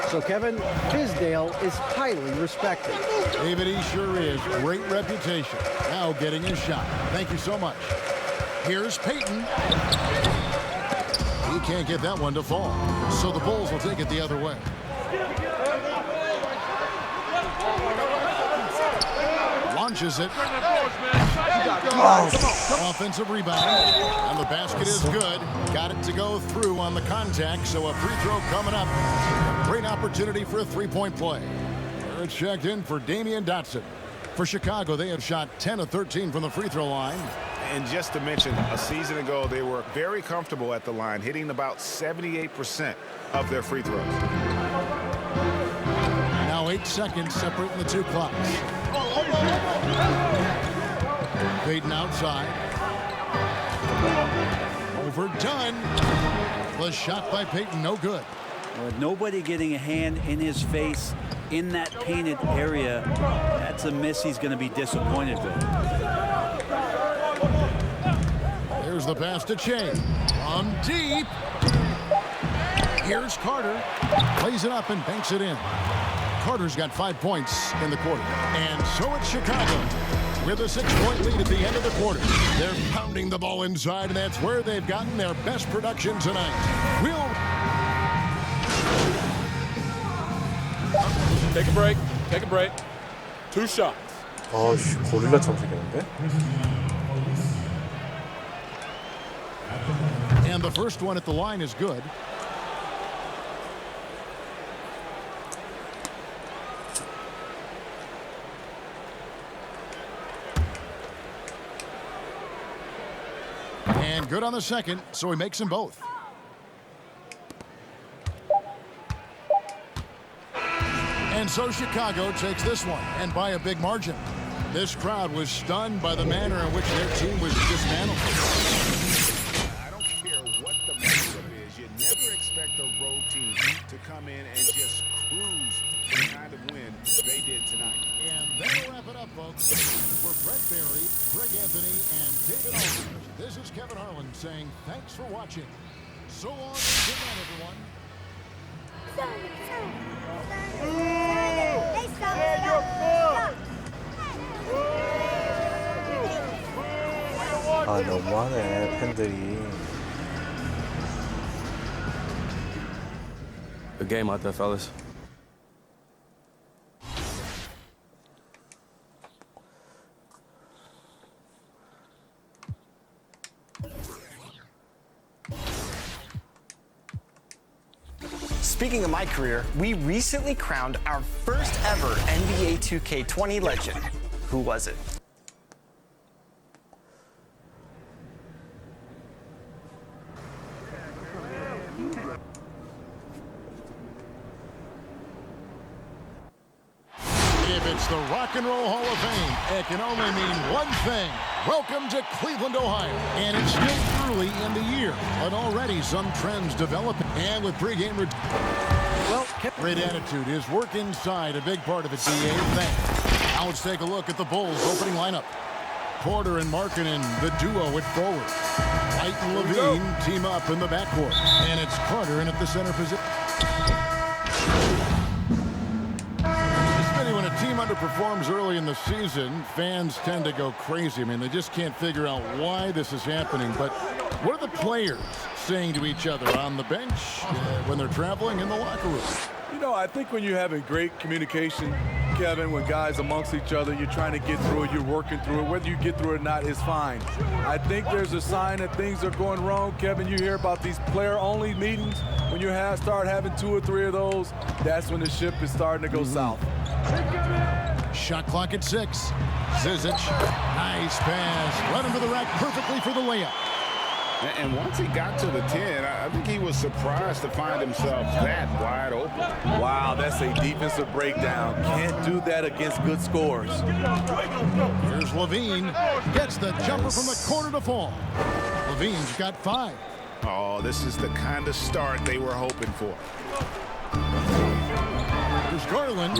So, Kevin, Fizdale is highly respected. David, he sure is. Great reputation. Now getting his shot. Thank you so much. Here's Payton. He can't get that one to fall. So the Bulls will take it the other way. Launches it. Offensive rebound. And the basket is good. Got it to go through on the contact, so a free throw coming up. Great opportunity for a three-point play. It's checked in for Damian Dotson. For Chicago, they have shot 10 of 13 from the free throw line. And just to mention, a season ago, they were very comfortable at the line, hitting about 78% of their free throws. Now 8 seconds separating the two clocks. Payton outside. Overdone. The shot by Payton, no good. With nobody getting a hand in his face in that painted area, that's a miss he's going to be disappointed with. There's the pass to Shea. From deep. Here's Carter. Plays it up and banks it in. Carter's got 5 points in the quarter. And so it's Chicago with a 6-point lead at the end of the quarter. They're pounding the ball inside, and that's where they've gotten their best production tonight. Take a break. Take a break. 2 shots. 아씨, 고릴라처럼 생겼는데? And the first one at the line is good. And good on the second, so he makes them both. And so Chicago takes this one, and by a big margin. This crowd was stunned by the manner in which their team was dismantled. I don't care what the matchup is. You never expect a road team to come in and just cruise the kind of win they did tonight. And that'll wrap it up, folks. For Brett Barry, Greg Anthony, and David Aldridge, this is Kevin Harlan saying thanks for watching. So long and good night, everyone. 아, 너무하네, 팬들이. Good game out there, fellas. Speaking of my career, we recently crowned our first ever NBA 2K20 legend. Who was it? If it's the Rock and Roll Hall of Fame, it can only mean one thing. Welcome to Cleveland, Ohio. And it's still early in the year, but already some trends developing. And with pregame... Great attitude. His work inside, a big part of it, DA. Thanks. Now let's take a look at the Bulls' opening lineup. Porter and Markkanen, the duo at forward. White and Levine team up in the backcourt. And it's Carter in at the center position. When a team underperforms early in the season, fans tend to go crazy. I mean, they just can't figure out why this is happening. But what are the players saying to each other on the bench, when they're traveling, in the locker room? You know, I think when you're having great communication, Kevin, when guys amongst each other, you're trying to get through it, you're working through it. Whether you get through it or not is fine. I think there's a sign that things are going wrong. Kevin, you hear about these player-only meetings. When you start having 2 or 3 of those, that's when the ship is starting to go south. Shot clock at 6. Zizic, nice pass. Led him to the rack perfectly for the layup. And once he got to the 10, I think he was surprised to find himself that wide open. Wow, that's a defensive breakdown. Can't do that against good scores. Here's Levine. Gets the jumper from the corner to fall. Levine's got 5. Oh, this is the kind of start they were hoping for. Here's Garland.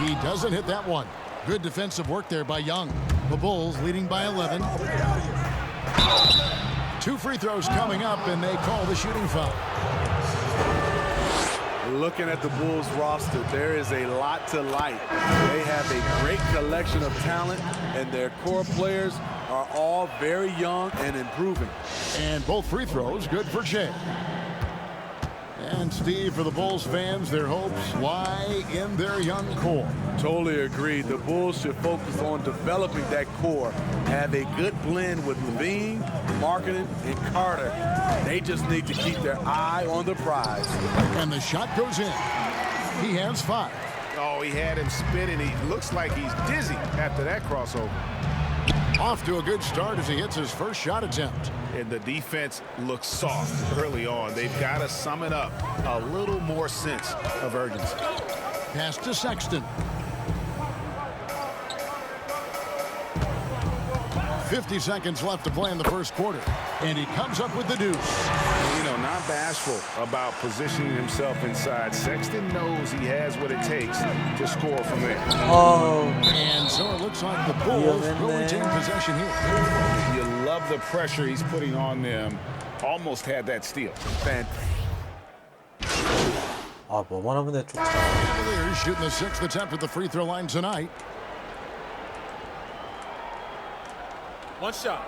He doesn't hit that one. Good defensive work there by Young. The Bulls leading by 11. 2 free throws coming up, and they call the shooting foul. Looking at the Bulls roster, there is a lot to like. They have a great collection of talent, and their core players are all very young and improving. And both free throws good for Jay. And Steve, for the Bulls fans, their hopes lie in their young core. Totally agree. The Bulls should focus on developing that core. Have a good blend with Levine, Markkanen, and Carter. They just need to keep their eye on the prize. And the shot goes in. He has 5. Oh, he had him spinning. He looks like he's dizzy after that crossover. Off to a good start as he hits his first shot attempt. And the defense looks soft early on. They've got to sum it up. A little more sense of urgency. Pass to Sexton. 50 seconds left to play in the first quarter. And he comes up with the deuce. You know, not bashful about positioning himself inside. Sexton knows he has what it takes to score from there. Oh. And so it looks like the Bulls will retain possession here. You love the pressure he's putting on them. Almost had that steal. 아, 뭐만 하면 돼, 좋다. Cavaliers shooting the 6th attempt at the free throw line tonight. One shot.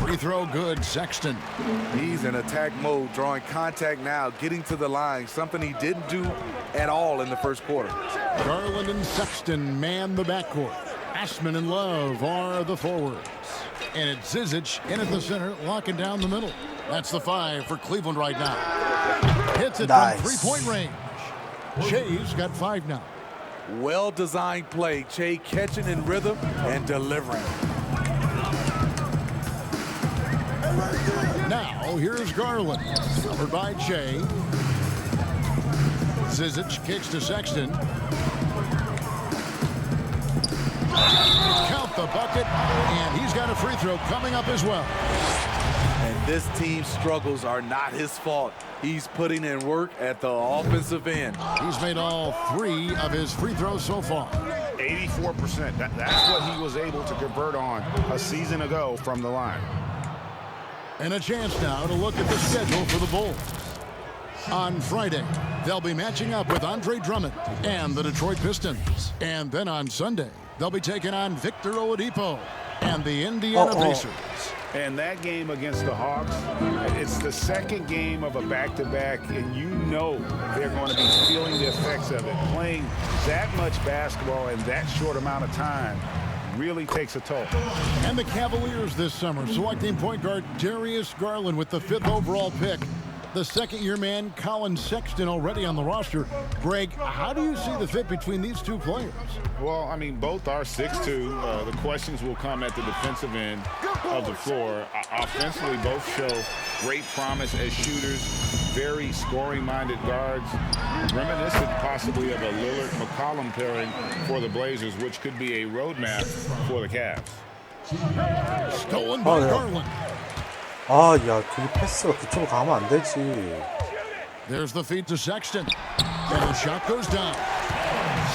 Free throw good, Sexton. He's in attack mode, drawing contact now, getting to the line, something he didn't do at all in the first quarter. Garland and Sexton man the backcourt. Ashman and Love are the forwards. And it's Zizic in at the center, locking down the middle. That's the 5 for Cleveland right now. Hits it from three-point range. Che's got 5 now. Well-designed play. Che catching in rhythm and delivering. Now, here's Garland. Covered by Che. Zizic kicks to Sexton. Count the bucket, and he's got a free throw coming up as well. And this team's struggles are not his fault. He's putting in work at the offensive end. He's made all 3 of his free throws so far. 84%. That's what he was able to convert on a season ago from the line. And a chance now to look at the schedule for the Bulls. On Friday, they'll be matching up with Andre Drummond and the Detroit Pistons. And then on Sunday, they'll be taking on Victor Oladipo and the Indiana Pacers. And that game against the Hawks, it's the second game of a back-to-back, and you know they're going to be feeling the effects of it. Playing that much basketball in that short amount of time really takes a toll. And the Cavaliers this summer selecting point guard Darius Garland with the 5th overall pick. The second-year man, Colin Sexton, already on the roster. Greg, how do you see the fit between these 2 players? Well, I mean, both are 6'2". The questions will come at the defensive end of the floor. Offensively, both show great promise as shooters, very scoring-minded guards, reminiscent possibly of a Lillard-McCollum pairing for the Blazers, which could be a roadmap for the Cavs. Stolen by Garland. 아, 야, 그 패스가 그쪽으로 가면 안 되지. There's the feed to Sexton. And the shot goes down.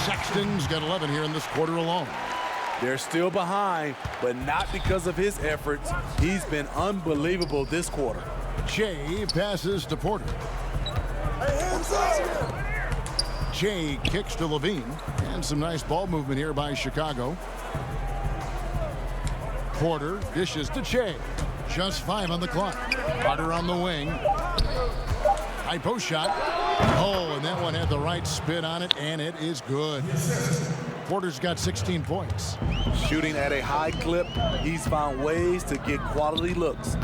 Sexton's got 11 here in this quarter alone. They're still behind, but not because of his efforts. He's been unbelievable this quarter. Che passes to Porter. Che kicks to Levine. And some nice ball movement here by Chicago. quarter. Dishes to Che. Just 5 on the clock. Carter on the wing. High post shot. Oh, and that one had the right spin on it, and it is good. Porter's got 16 points. Shooting at a high clip, he's found ways to get quality looks.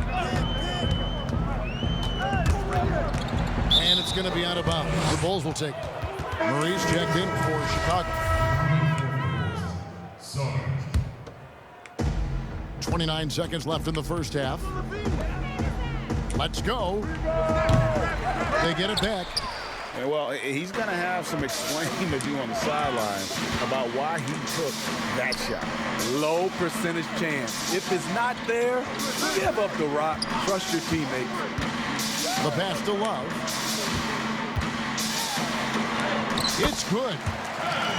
And it's going to be out of bounds. The Bulls will take it. Marie's checked in for Chicago. 29 seconds left in the first half. Let's go. They get it back. And well, he's going to have some explaining to do on the sidelines about why he took that shot. Low percentage chance. If it's not there, give up the rock. Trust your teammate. The pass to Love. It's good.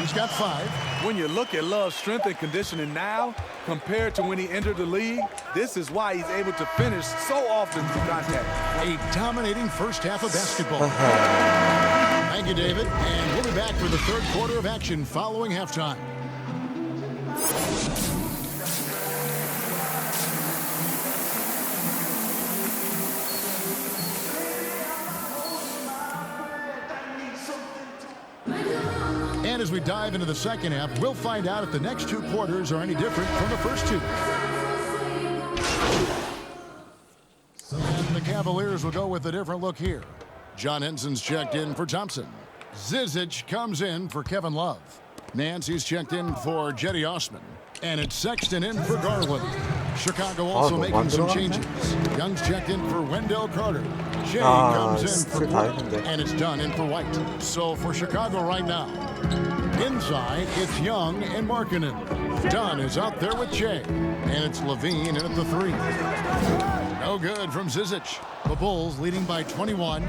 He's got 5. When you look at Love's strength and conditioning now compared to when he entered the league, this is why he's able to finish so often through contact. A dominating first half of basketball. Thank you, David. And we'll be back for the third quarter of action following halftime. And as we dive into the second half, we'll find out if the next 2 quarters are any different from the first 2. And the Cavaliers will go with a different look here. John Henson's checked in for Thompson. Zizic comes in for Kevin Love. Nancy's checked in for Jetty Osman. And it's Sexton in for Garland. Chicago also making some changes. Young's checked in for Wendell Carter. Shea comes in for Portland, and it's Dunn in for White. So for Chicago right now, inside it's Young and Markkanen. Dunn is out there with Shea, and it's Levine in at the 3. No good from Zizic. The Bulls leading by 21.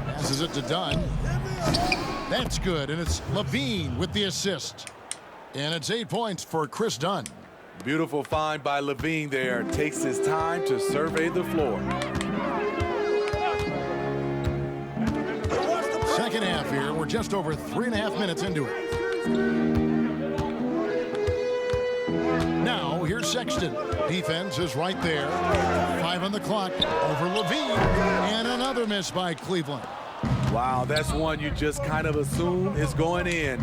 Passes it to Dunn. That's good, and it's Levine with the assist. And it's 8 points for Chris Dunn. Beautiful find by Levine there. Takes his time to survey the floor. Second half here. We're just over 3.5 minutes into it. Now, here's Sexton. Defense is right there. 5 on the clock over Levine. And another miss by Cleveland. Wow, that's one you just kind of assume is going in.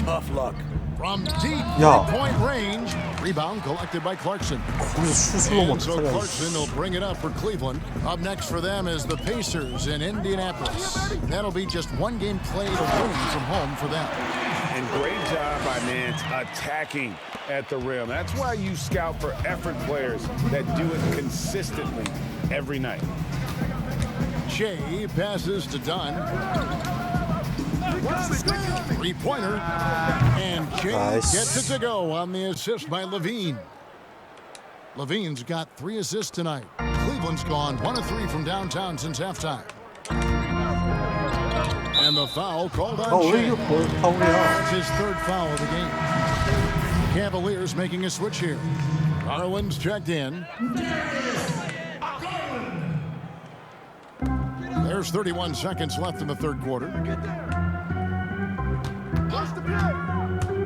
Tough luck. From deep three-point range. Rebound collected by Clarkson. And so Clarkson will bring it up for Cleveland. Up next for them is the Pacers in Indianapolis. That'll be just 1 game played away from home for them. And great job by Nance attacking at the rim. That's why you scout for effort players that do it consistently every night. Shea passes to Dunn. 3-pointer. And Shea gets it to go on the assist by Levine. Levine's got 3 assists tonight. Cleveland's gone 1 of 3 from downtown since halftime. And the foul called on Shea. That's his 3rd foul of the game. Cavaliers making a switch here. Garland's checked in. There's 31 seconds left in the 3rd quarter.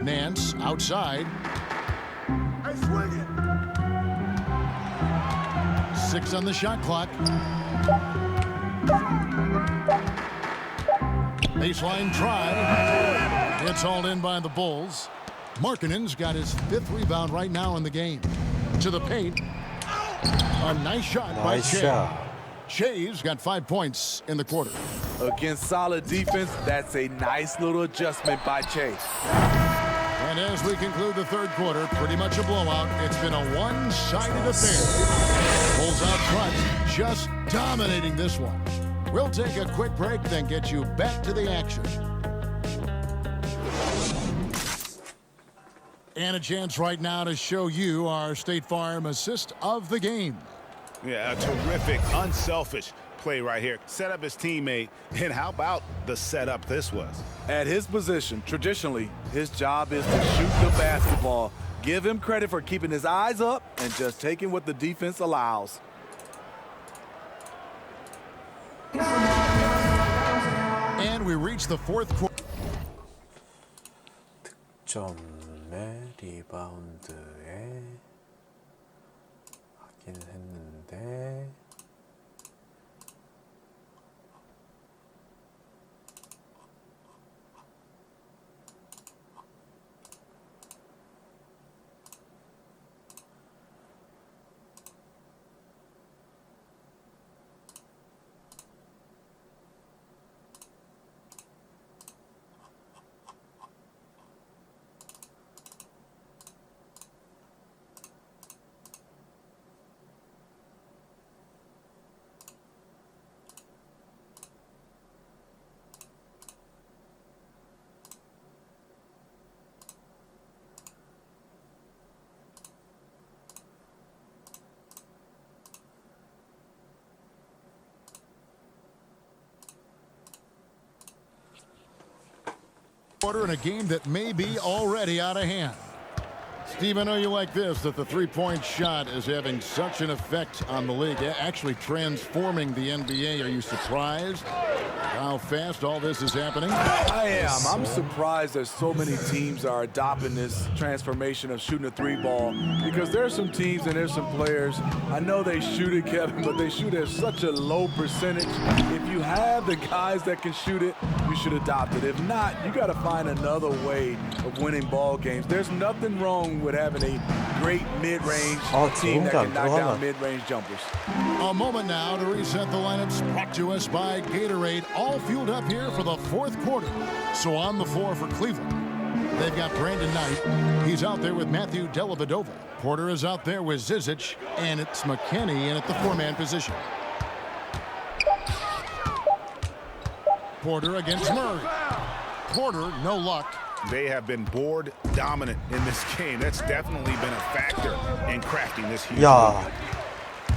Nance outside. 6 on the shot clock. Baseline try. It's hauled in by the Bulls. Markkanen's got his 5th rebound right now in the game. To the paint. A nice shot by Shea. Shea's got 5 points in the quarter. Against solid defense, that's a nice little adjustment by Chase. And as we conclude the 3rd quarter, pretty much a blowout. It's been a one-sided affair. Bulls out front, just dominating this one. We'll take a quick break, then get you back to the action. And a chance right now to show you our State Farm assist of the game. Yeah, a terrific, unselfish play right here. Set up his teammate, and how about the setup this was? At his position, traditionally, his job is to shoot the basketball. Give him credit for keeping his eyes up and just taking what the defense allows. And we reach the 4th quarter. 득점에 리바운드에 되긴 했는데 In a game that may be already out of hand. Steve, I know you like this, that the three-point shot is having such an effect on the league, actually transforming the NBA. Are you surprised how fast all this is happening? I am. I'm surprised that so many teams are adopting this transformation of shooting a three ball, because there are some teams and there's some players, I know they shoot it, Kevin, but they shoot at such a low percentage. If you have the guys that can shoot it, you should adopt it. If not, you got to find another way of winning ball games. There's nothing wrong with having a great mid-range team that can knock down mid-range jumpers. A moment now to reset the lineups, brought to us by Gatorade, all fueled up here for the fourth quarter. So on the floor for Cleveland, they've got Brandon Knight. He's out there with Matthew Dellavedova. Porter is out there with Zizic, and it's McKinney in at the four-man position. Porter against Murray. Porter, no luck. They have been board dominant in this game. That's definitely been a factor in crafting this huge lead.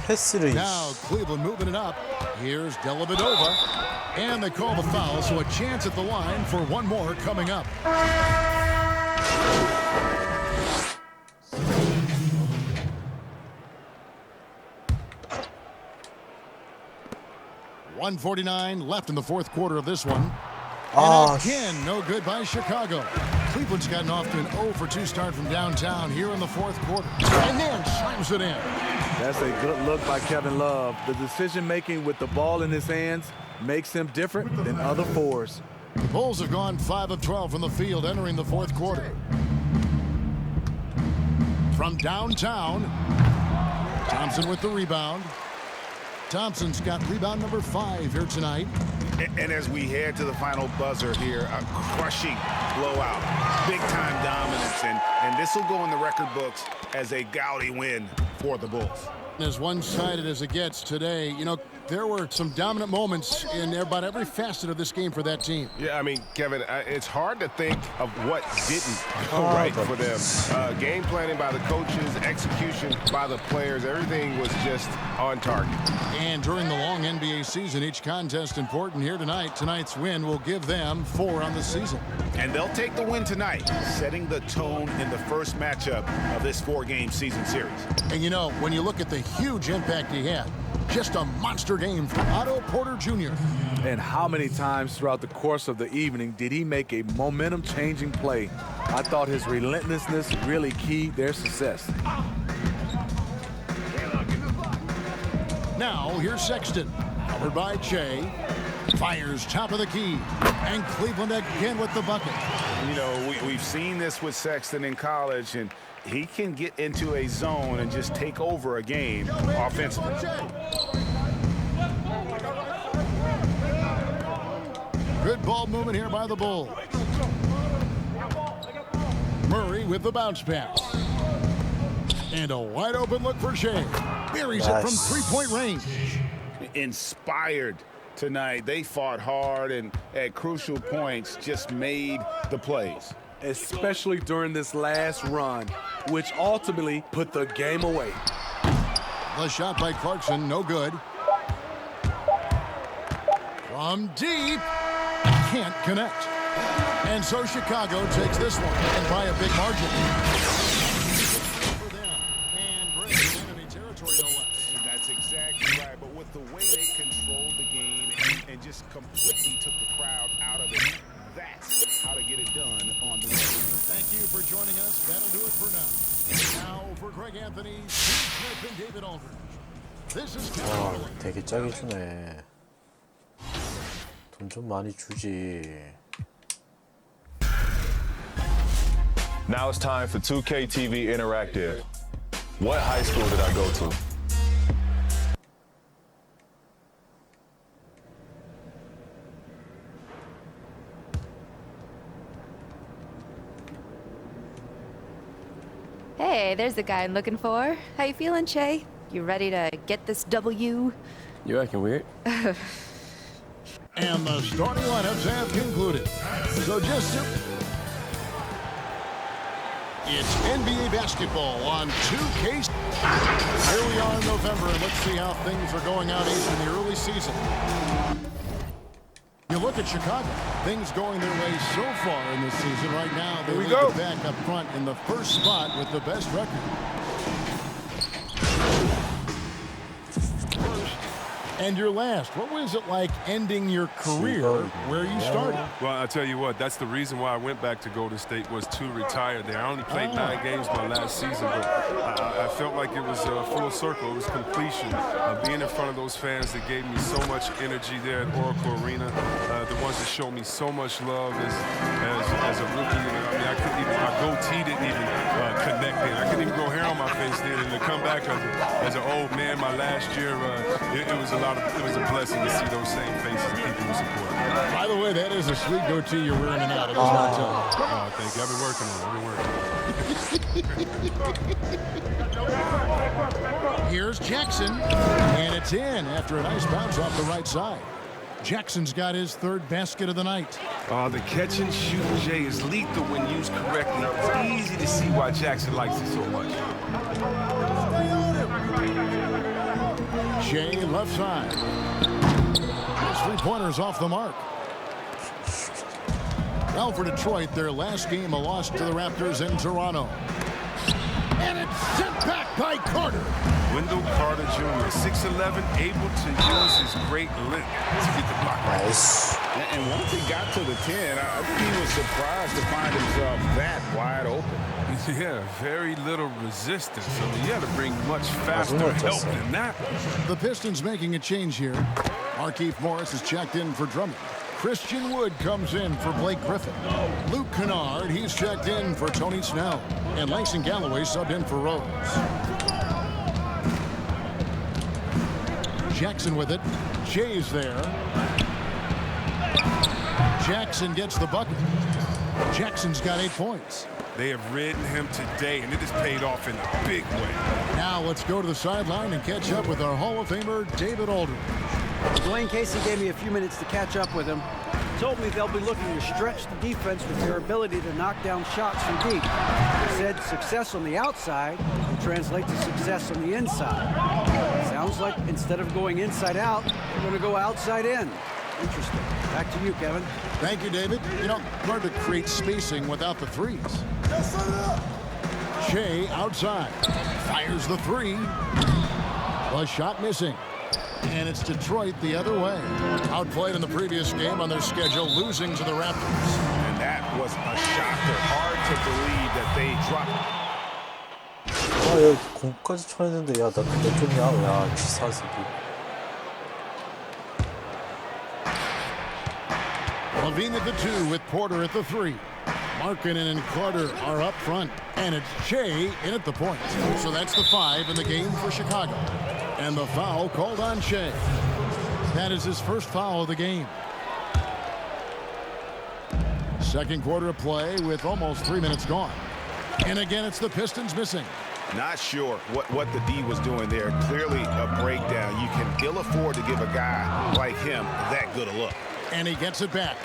패스를. Now Cleveland moving it up. Here's Dellavedova. And they call the foul, so a chance at the line for one more coming up. .149 left in the fourth quarter of this one. And again, no good by Chicago. Cleveland's gotten off to an 0-for-2 start from downtown here in the fourth quarter. And then slams it in. That's a good look by Kevin Love. The decision-making with the ball in his hands makes him different than other fours. The Bulls have gone 5 of 12 from the field entering the fourth quarter. From downtown, Thompson with the rebound. Thompson's got rebound number 5 here tonight. And as we head to the final buzzer here, a crushing blowout, big-time dominance, and this will go in the record books as a gaudy win for the Bulls. As one-sided as it gets today, you know, there were some dominant moments in about every facet of this game for that team. Yeah, I mean, Kevin, it's hard to think of what didn't go right for them. Game planning by the coaches, execution by the players, everything was just on target. And during the long NBA season, each contest important here tonight. Tonight's win will give them 4 on the season. And they'll take the win tonight, setting the tone in the first matchup of this 4-game season series. And you know, when you look at the huge impact he had, just a monster game from Otto Porter Jr. And how many times throughout the course of the evening did he make a momentum-changing play? I thought his relentlessness really keyed their success. Now, here's Sexton, covered by Che. Fires top of the key. And Cleveland again with the bucket. You know, we've seen this with Sexton in college, and he can get into a zone and just take over a game offensively. Good ball movement here by the Bulls. Murray with the bounce pass. And a wide open look for Shea. Buries it from three-point range. Inspired tonight. They fought hard and at crucial points just made the plays. Especially during this last run, which ultimately put the game away. The shot by Clarkson, no good. From deep, can't connect. And so Chicago takes this one, and by a big margin. For them, and breaking enemy territory, no less. That's exactly right, but with the way they controlled the game and just completely took the crowd out of it, that's how to get it done on the field. Thank you for joining us. That'll do it for now. 와, 되게 짜게 주네. 돈 좀 많이 주지. Now it's time for 2K TV Interactive. What high school did I go to? Hey, there's the guy I'm looking for. How you feeling, Che? You ready to get this W? You acting weird? And the starting lineups have concluded. So it's NBA basketball on 2K. Here we are in November, and let's see how things are going out east in the early season. You look at Chicago, things going their way so far in this season. Right now, they lead the back up front in the first spot with the best record. And your last, what was it like ending your career where you started? Well, I'll tell you what, that's the reason why I went back to Golden State was to retire there. I only played 9 games my last season, but I felt like it was full circle. It was completion. Being in front of those fans that gave me so much energy there at Oracle Arena, the ones that showed me so much love as a rookie. I mean, I couldn't even, my goatee didn't even connect then. I couldn't even grow hair on my face then. And to come back as an old man my last year, it was it was a blessing to see those same faces of people who support me. By the way, that is a sweet goatee you're wearing tonight. I just want to tell you. Oh, thank you. I've been working on it. Here's Jackson, and it's in after a nice bounce off the right side. Jackson's got his 3rd basket of the night. The catch and shoot, Jay, is lethal when used correctly. It's easy to see why Jackson likes it so much. Shea left side. His 3-pointers off the mark. Now for Detroit, their last game, a loss to the Raptors in Toronto. And it's sent back by Carter. Wendell Carter Jr., 6'11", able to use his great length to get the block. Nice. And once he got to the 10, I think he was surprised to find himself that wide open. Yeah, very little resistance. I mean, you had to bring much faster help than that. The Pistons making a change here. Markieff Morris is checked in for Drummond. Christian Wood comes in for Blake Griffin. Luke Kennard, he's checked in for Tony Snell. And Langston Galloway subbed in for Rose. Jackson with it. Shea's there. Jackson gets the bucket. Jackson's got 8 points. They have ridden him today, and it has paid off in a big way. Now let's go to the sideline and catch up with our Hall of Famer, David Aldridge. Dwayne Casey gave me a few minutes to catch up with him. He told me they'll be looking to stretch the defense with their ability to knock down shots from deep. He said success on the outside will translate to success on the inside. Sounds like instead of going inside out, we're going to go outside in. Interesting. Back to you, Kevin. Thank you, David. You know, hard to create spacing without the threes. Shea outside. Fires the 3. A shot missing. And it's Detroit the other way. Outplayed in the previous game on their schedule, losing to the Raptors. And that was a shocker. Hard to believe that they dropped. 야, 공까지 쳐냈는데, 야, 나 그때 좀, 야, 지사스기. Levine at the 2 with Porter at the 3. Markkanen and Carter are up front. And it's Shea in at the point. So that's the 5 in the game for Chicago. And the foul called on Shea. That is his first foul of the game. Second quarter of play with almost 3 minutes gone. And again, it's the Pistons missing. Not sure what the D was doing there. Clearly a breakdown. You can ill afford to give a guy like him that good a look. And he gets it back.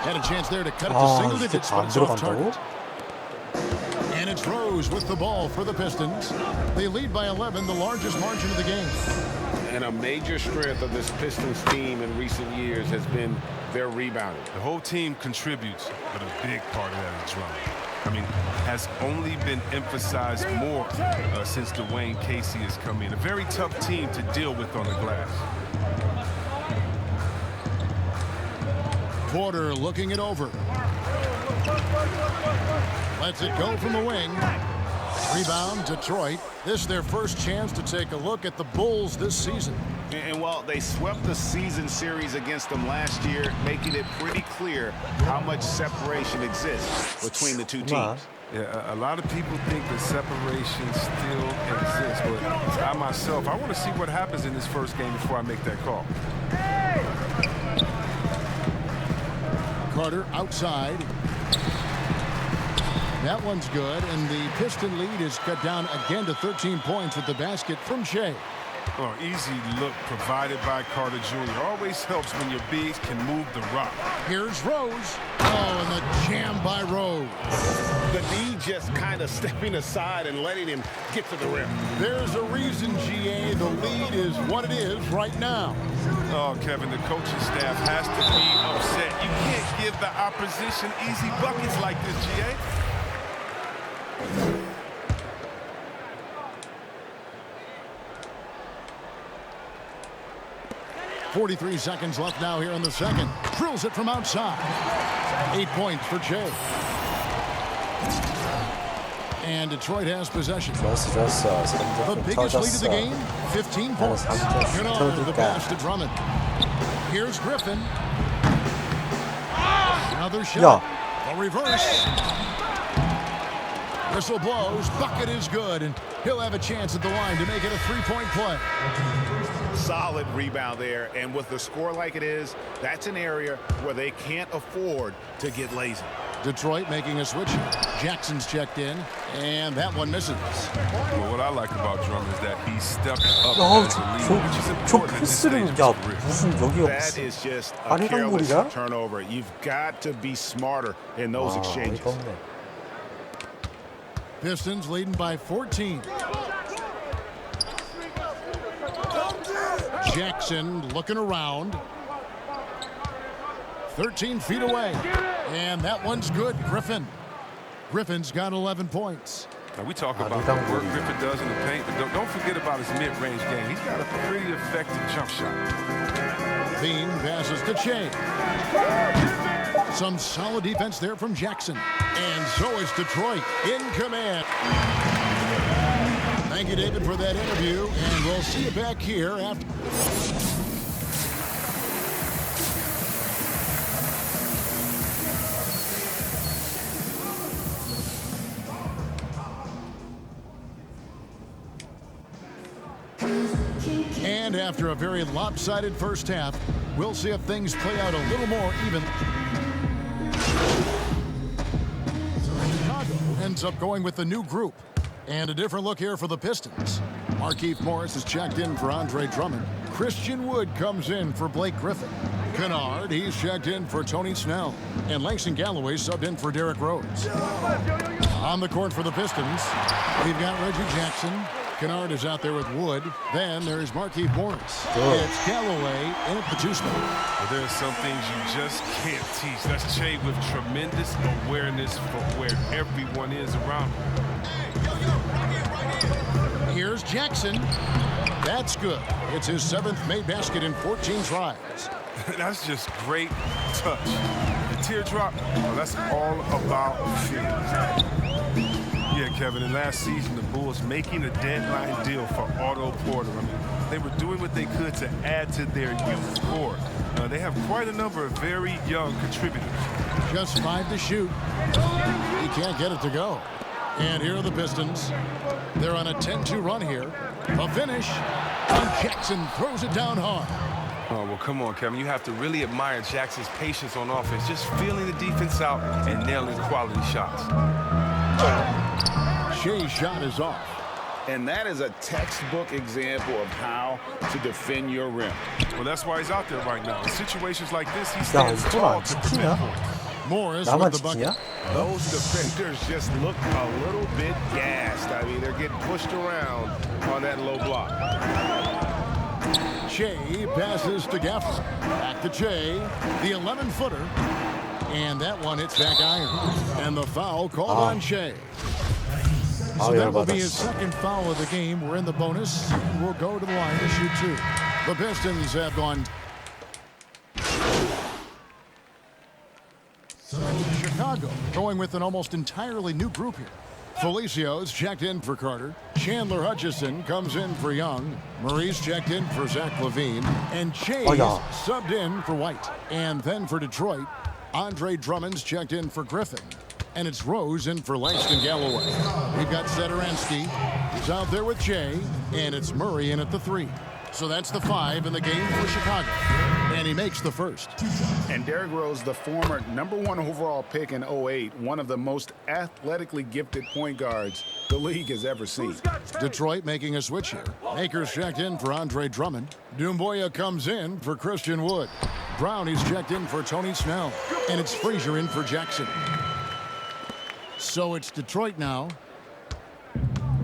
Had a chance there to cut it to single digits, but it's off target. And it's Rose with the ball for the Pistons. They lead by 11, the largest margin of the game. And a major strength of this Pistons team in recent years has been their rebounding. The whole team contributes, but a big part of that is Drummond. I mean, has only been emphasized more since Dwayne Casey has come in. A very tough team to deal with on the glass. Porter looking it over. Lets it go from the wing. Rebound, Detroit. This is their first chance to take a look at the Bulls this season. And while they swept the season series against them last year, making it pretty clear how much separation exists between the two teams. Yeah, a lot of people think the separation still exists, but I myself, I want to see what happens in this first game before I make that call. Carter outside. That one's good, and the Piston lead is cut down again to 13 points with the basket from Shea. Oh, easy look provided by Carter Jr. Always helps when your bigs can move the rock. Here's Rose. Oh, and the jam by Rose. The D just kind of stepping aside and letting him get to the rim. There's a reason, GA, the lead is what it is right now. Oh, Kevin, the coaching staff has to be upset. You can't give the opposition easy buckets like this, GA. 43 seconds left now here in the second. Drills it from outside. 8 points for Jay. And Detroit has possession. The biggest lead of the game, 15 points. Kennard, the pass to Drummond. Here's Griffin. Another shot. A reverse. Whistle blows. Bucket is good, and he'll have a chance at the line to make it a three-point play. Solid rebound there, and with the score like it is, that's an area where they can't afford to get lazy. Detroit making a switch. Jackson's checked in, and that one misses. Well, what I like about Drummond is that he stepped up as a lead, which is important at this stage of his career. That is just a careless turnover. You've got to be smarter in those exchanges. Pistons leading by 14. Jackson looking around. 13 feet away. And that one's good. Griffin's got 11 points. Now we talk about the work Griffin does in the paint, but don't forget about his mid-range game. He's got a pretty effective jump shot. Bean passes to Shea. Some solid defense there from Jackson. And so is Detroit in command. Thank you, David, for that interview, and we'll see you back here after. And after a very lopsided first half, we'll see if things play out a little more even. Chicago ends up going with the new group. And a different look here for the Pistons. Markieff Morris is checked in for Andre Drummond. Christian Wood comes in for Blake Griffin. Kennard, he's checked in for Tony Snell. And Langston Galloway subbed in for Derrick Rose. On the court for the Pistons, we've got Reggie Jackson. Kennard is out there with Wood. Then there's Markieff Morris. It's Galloway in at the two-spot. Well, there's some things you just can't teach. That's Che with tremendous awareness for where everyone is around him. Here's Jackson. That's good. It's his 7th made basket in 14 tries. That's just great touch. The teardrop, well, that's all about feelings. Yeah, Kevin, and last season, the Bulls making a deadline deal for Otto Porter. I mean, they were doing what they could to add to their youth core. They have quite a number of very young contributors. Just 5 to shoot. He can't get it to go. And here are the Pistons. They're on a 10-2 run here. A finish. And Jackson throws it down hard. Oh, well, come on, Kevin. You have to really admire Jackson's patience on offense. Just feeling the defense out and nailing quality shots. Shea's shot is off. And that is a textbook example of how to defend your rim. Well, that's why he's out there right now. In situations like this, he stands tall to prevent points. Morris with the bucket. Those defenders just look a little bit gassed. I mean, they're getting pushed around on that low block. Shea passes to Gafford. Back to Shea. The 11-footer. And that one hits back iron. And the foul called on Shea. So that will be his 2nd foul of the game. We're in the bonus. We'll go to the line to shoot 2. The Pistons have gone. Chicago going with an almost entirely new group here. Felicio's checked in for Carter. Chandler Hutchison comes in for Young. Maurice checked in for Zach Levine. And Chase subbed in for White. And then for Detroit, Andre Drummond's checked in for Griffin. And it's Rose in for Langston Galloway. We've got Sederansky. He's out there with Jay. And it's Murray in at the 3. So that's the 5 in the game for Chicago. And he makes the first. And Derrick Rose, the former #1 overall pick in 08, one of the most athletically gifted point guards the league has ever seen. Detroit making a switch here. Akers checked in for Andre Drummond. Doumbouya comes in for Christian Wood. Brownie's checked in for Tony Snell. And it's Frazier in for Jackson. So it's Detroit now.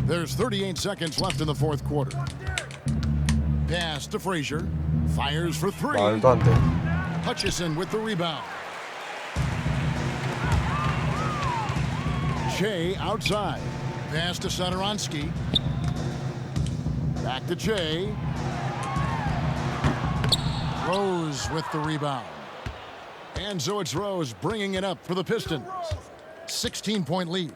There's 38 seconds left in the fourth quarter. Pass to Frazier. Fires for 3. 말도 안 돼. Hutchison with the rebound. Che outside. Pass to Sederansky. Back to Che. Rose with the rebound. And so it's Rose bringing it up for the Pistons. 16-point lead.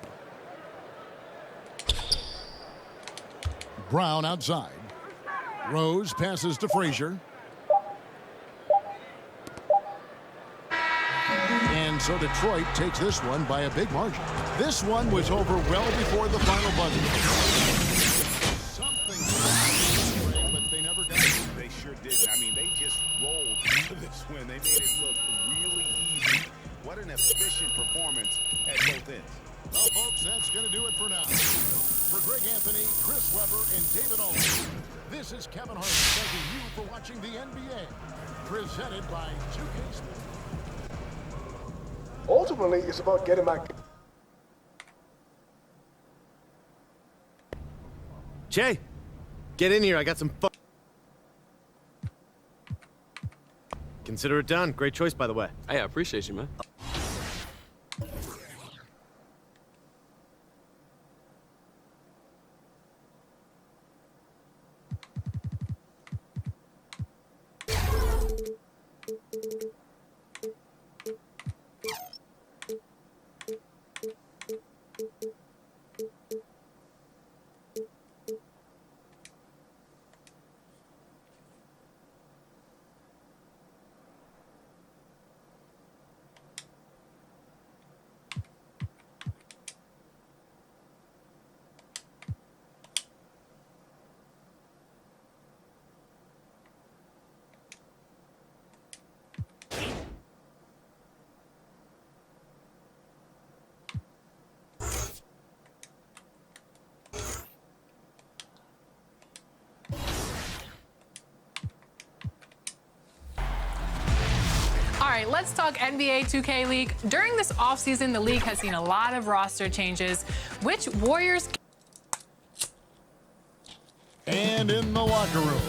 Brown outside. Rose passes to Frazier. And so Detroit takes this one by a big margin. This one was over well before the final buzzer. Something, but they never got it. They sure did. I mean, they just rolled to this win. They made it look really easy. What an efficient performance at both ends. Well, folks, that's going to do it for now. For Greg Anthony, Chris Webber, and David Aldridge, this is Kevin Hart thanking you for watching the NBA. Presented by 2K Sports. Ultimately, it's about getting my... Jay, get in here. I got some fun. Consider it done. Great choice, by the way. Hey, I appreciate you, man. All right, let's talk NBA 2K League. During this offseason, the league has seen a lot of roster changes. Which Warriors... And in the locker room,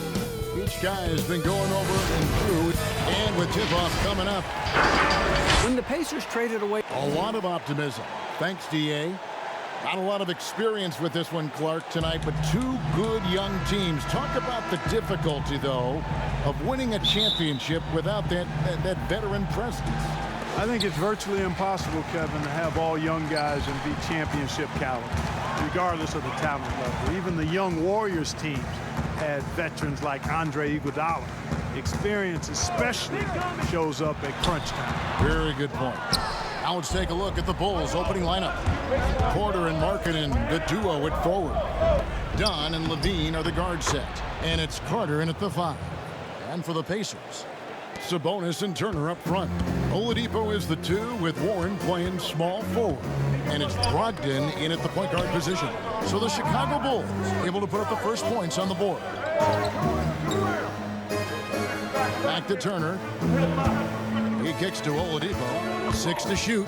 each guy has been going over and through. And with tip-off coming up. When the Pacers traded away... A lot of optimism. Thanks, DA. Not a lot of experience with this one, Clark, tonight, but two good young teams. Talk about the difficulty, though, of winning a championship without that veteran presence. I think it's virtually impossible, Kevin, to have all young guys and be championship caliber, regardless of the talent level. Even the young Warriors teams had veterans like Andre Iguodala. Experience especially shows up at crunch time. Very good point. Now let's take a look at the Bulls' opening lineup. Porter and Markkanen, the duo at forward. Dunn and Levine are the guard set. And it's Carter in at the 5. And for the Pacers, Sabonis and Turner up front. Oladipo is the 2 with Warren playing small forward. And it's Brogdon in at the point guard position. So the Chicago Bulls able to put up the first points on the board. Back to Turner. He kicks to Oladipo. 6 to shoot.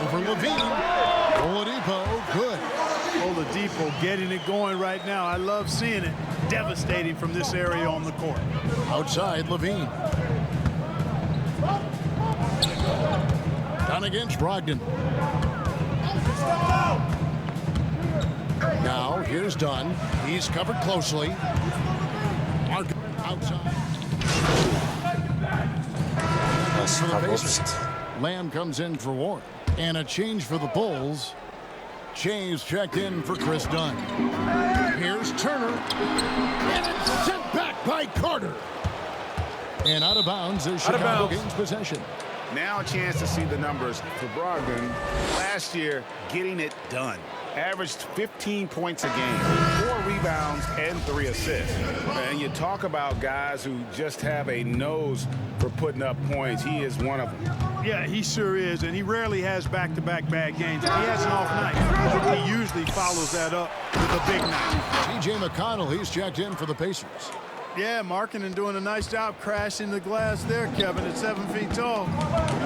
Over Levine. Oladipo, good. Oladipo getting it going right now. I love seeing it. Devastating from this area on the court. Outside, Levine. Down against Brogdon. Now, here's Dunn. He's covered closely. Outside. for the Pacers. Lamb comes in for Warren. And a change for the Bulls. James checked in for Chris Dunn. Here's Turner. And it's sent back by Carter. And out of bounds as Chicago gains possession. Now a chance to see the numbers for Brogdon. Last year, getting it done. Averaged 15 points a game, 4 rebounds, and 3 assists. And you talk about guys who just have a nose for putting up points. He is one of them. Yeah, he sure is, and he rarely has back-to-back bad games. If he has an off night, he usually follows that up with a big night. T.J. McConnell, he's checked in for the Pacers. Yeah, Markkanen doing a nice job crashing the glass there, Kevin, at 7 feet tall.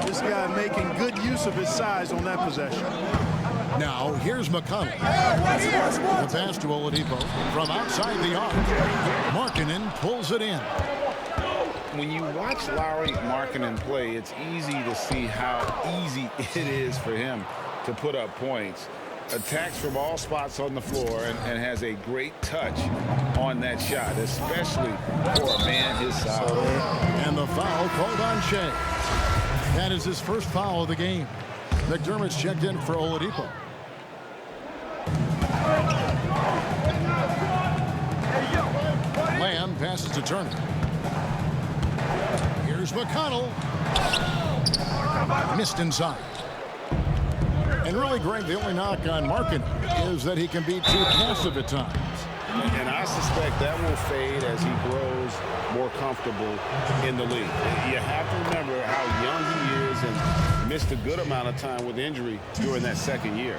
This guy making good use of his size on that possession. Now, here's McConnell. The pass to Oladipo from outside the arc. Markkanen pulls it in. When you watch Lauri Markkanen play, it's easy to see how easy it is for him to put up points. Attacks from all spots on the floor and has a great touch on that shot, especially for a man his size. And the foul called on Shea. That is his first foul of the game. McDermott's checked in for Oladipo. Lamb passes to Turner. Here's McConnell. Missed inside. And really, Greg, the only knock on Markkanen is that he can be too passive at times. And I suspect that will fade as he grows more comfortable in the league. You have to remember how young he is and missed a good amount of time with injury during that second year.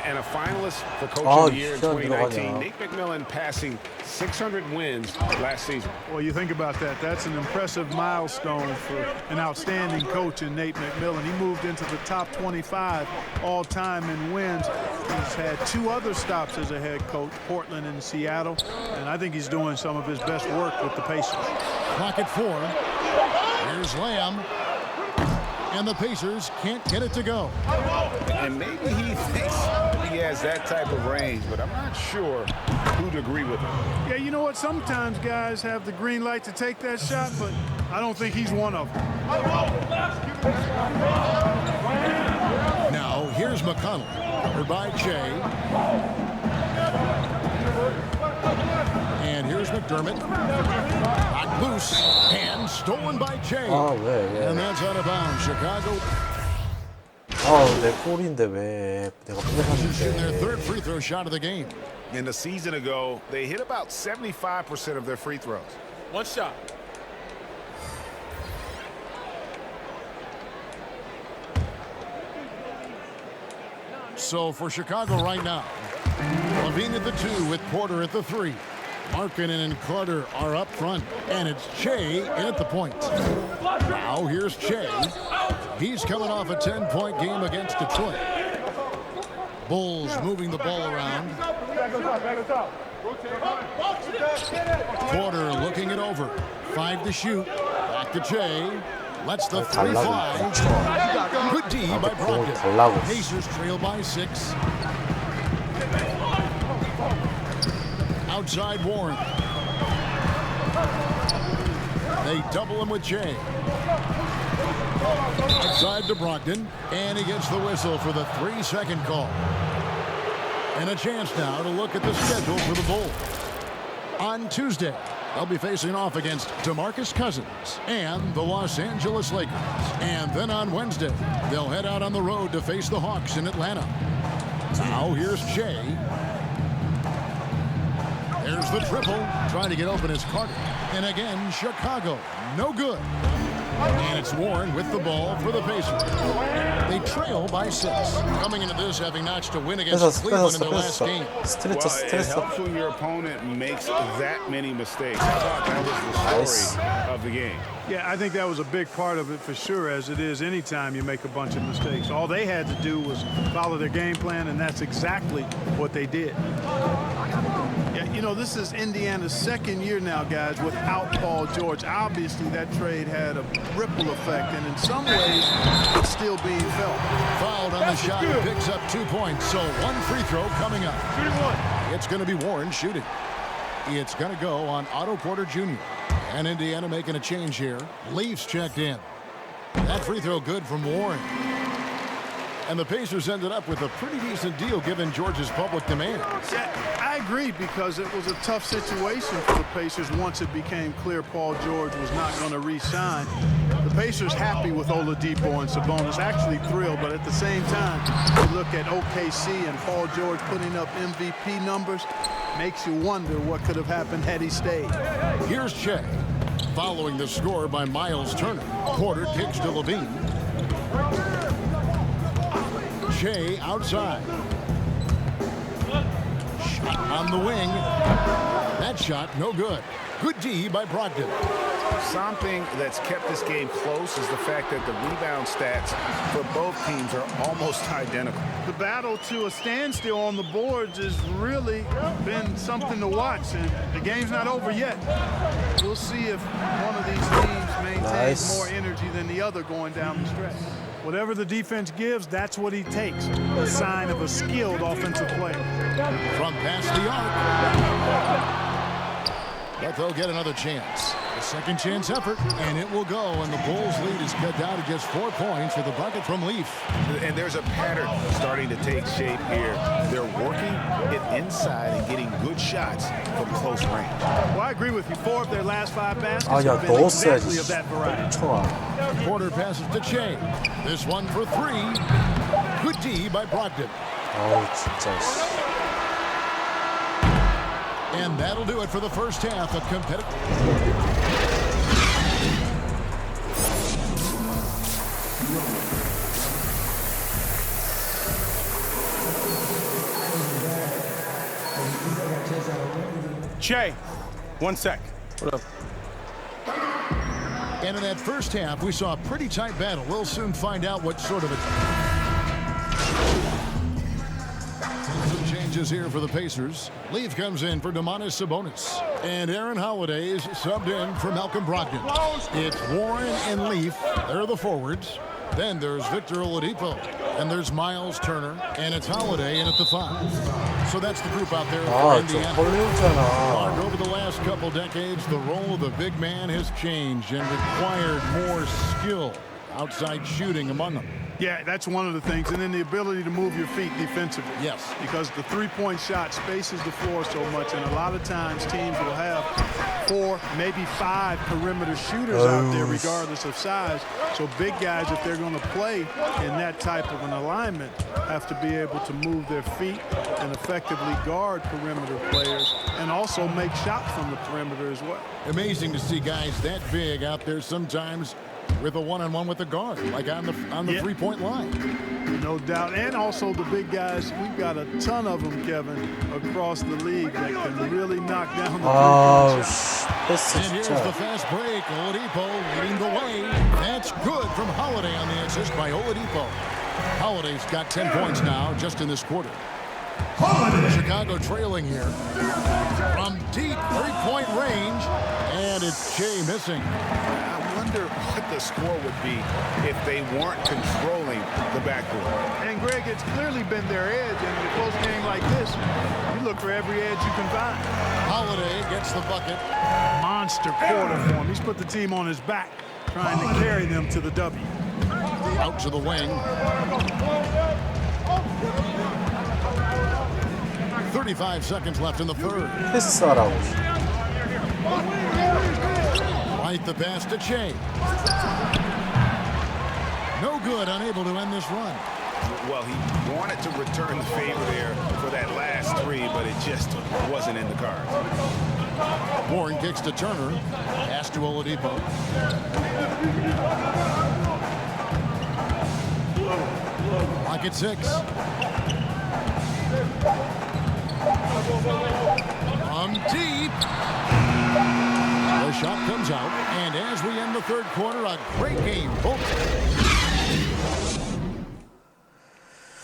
And a finalist for Coach of the Year in 2019, Nate McMillan passing 600 wins last season. Well, you think about that. That's an impressive milestone for an outstanding coach in Nate McMillan. He moved into the top 25 all-time in wins. He's had 2 other stops as a head coach, Portland and Seattle, and I think he's doing some of his best work with the Pacers. Clock at 4. Here's Lamb. And the Pacers can't get it to go. And maybe he thinks he has that type of range, but I'm not sure who'd agree with him. Yeah, you know what? Sometimes guys have the green light to take that shot, but I don't think he's one of them. Now, here's McConnell. Covered by Shea. And here's McDermott. Knocked loose and stolen by Shea. And that's out of bounds. Chicago. 내 골인데 왜 내가 Shooting their third free throw shot of the game. And a season ago, they hit about 75% of their free throws. One shot. So for Chicago right now, Levine at the 2 with Porter at the 3. Markkanen and Carter are up front, and it's Shea in at the point. Now here's Shea. He's coming off a 10-point game against Detroit. Bulls moving the ball around. Porter looking it over. 5 to shoot. Back to Shea. Lets the 3 fly. Good D by Brogdon. Pacers trail by 6. Outside Warren. They double him with Shea. Outside to Brogdon. And he gets the whistle for the 3-second call. And a chance now to look at the schedule for the Bulls. On Tuesday, they'll be facing off against DeMarcus Cousins and the Los Angeles Lakers. And then on Wednesday, they'll head out on the road to face the Hawks in Atlanta. Now here's Shea. There's the triple. Trying to get open is Carter. And again, Chicago. No good. And it's Warren with the ball for the Pacers. They trail by 6. Coming into this, having notched a win against Cleveland in their last game. Well, it helps when your opponent makes that many mistakes. I thought that was the story of the game. Yeah, I think that was a big part of it for sure, as it is anytime you make a bunch of mistakes. All they had to do was follow their game plan, and that's exactly what they did. Yeah, you know, this is Indiana's second year now, guys, without Paul George. Obviously, that trade had a ripple effect, and in some ways, it's still being felt. Fouled on the shot, picks up 2 points, so 1 free throw coming up. It's going to be Warren shooting. It's going to go on Otto Porter Jr. And Indiana making a change here. Leafs checked in. That free throw good from Warren. And the Pacers ended up with a pretty decent deal given Georgia's public demands. Yeah, I agree because it was a tough situation for the Pacers once it became clear Paul George was not going to re-sign. The Pacers happy with Oladipo and Sabonis, actually thrilled, but at the same time, you look at OKC and Paul George putting up MVP numbers, makes you wonder what could have happened had he stayed. Here's Shea, following the score by Miles Turner. Porter kicks to Levine. Shea outside. Shot on the wing. That shot no good. Good D by Brogdon. Something that's kept this game close is the fact that the rebound stats for both teams are almost identical. The battle to a standstill on the boards has really been something to watch, and the game's not over yet. We'll see if one of these teams maintains more energy than the other going down the stretch. Whatever the defense gives, that's what he takes. A sign of a skilled offensive player. From past the arc. But they'll get another chance. A second chance effort, and it will go. And the Bulls' lead is cut down to just 4 points with the bucket from Leaf. And there's a pattern starting to take shape here. They're working it inside and getting good shots from close range. Well, I agree with you. 4 of their last 5 baskets have been exactly of that variety. Porter passes to Shea. This one for 3. Good D by Brogdon. Oh, 진짜. And that'll do it for the first half of competitive. Che, 1 sec. What up? And in that first half, we saw a pretty tight battle. We'll soon find out what sort of a... Some changes here for the Pacers. Leaf comes in for Domantas Sabonis. And Aaron Holiday is subbed in for Malcolm Brogdon. It's Warren and Leaf. They're the forwards. Then there's Victor Oladipo. And there's Miles Turner. And it's Holiday in at the 5. So that's the group out there for Indiana. Over the last couple decades, the role of the big man has changed and required more skill. Outside shooting among them. Yeah, that's one of the things. And then the ability to move your feet defensively. Yes. Because the three-point shot spaces the floor so much. And a lot of times teams will have 4, maybe 5 perimeter shooters out there regardless of size. So big guys, if they're going to play in that type of an alignment, have to be able to move their feet and effectively guard perimeter players and also make shots from the perimeter as well. Amazing to see guys that big out there sometimes with a one-on-one with the guard, like on the 3-point line. No doubt. And also the big guys, we've got a ton of them, Kevin, across the league that can really knock down the three-point shot. And here's the fast break. Oladipo leading the way. That's good from Holiday on the assist by Oladipo. Holiday's got 10 points now just in this quarter. Chicago trailing here from deep 3-point range, and it's Shea missing. I wonder what the score would be if they weren't controlling the backcourt. And Greg, it's clearly been their edge, and in a close game like this, you look for every edge you can find. Holiday gets the bucket. Monster quarter for him. He's put the team on his back, trying to carry them to the W. Out to the wing. 35 seconds left in the third. Right the pass to Shea. No good, unable to end this run. Well, he wanted to return the favor there for that last 3, but it just wasn't in the cards. Warren kicks to Turner. Pass to Oladipo. Lock at 6. From deep. The shot comes out, and as we end the third quarter, a great game.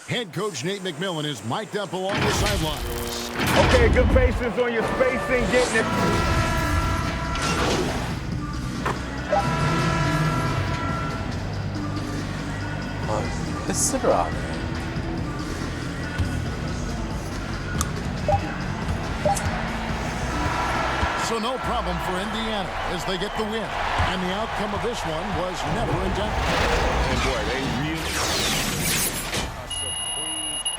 Head coach Nate McMillan is mic'd up along the sidelines. Okay, good patience on your spacing, getting it. 패스를 안 해. So no problem for Indiana as they get the win. And the outcome of this one was never in doubt. And boy, they really...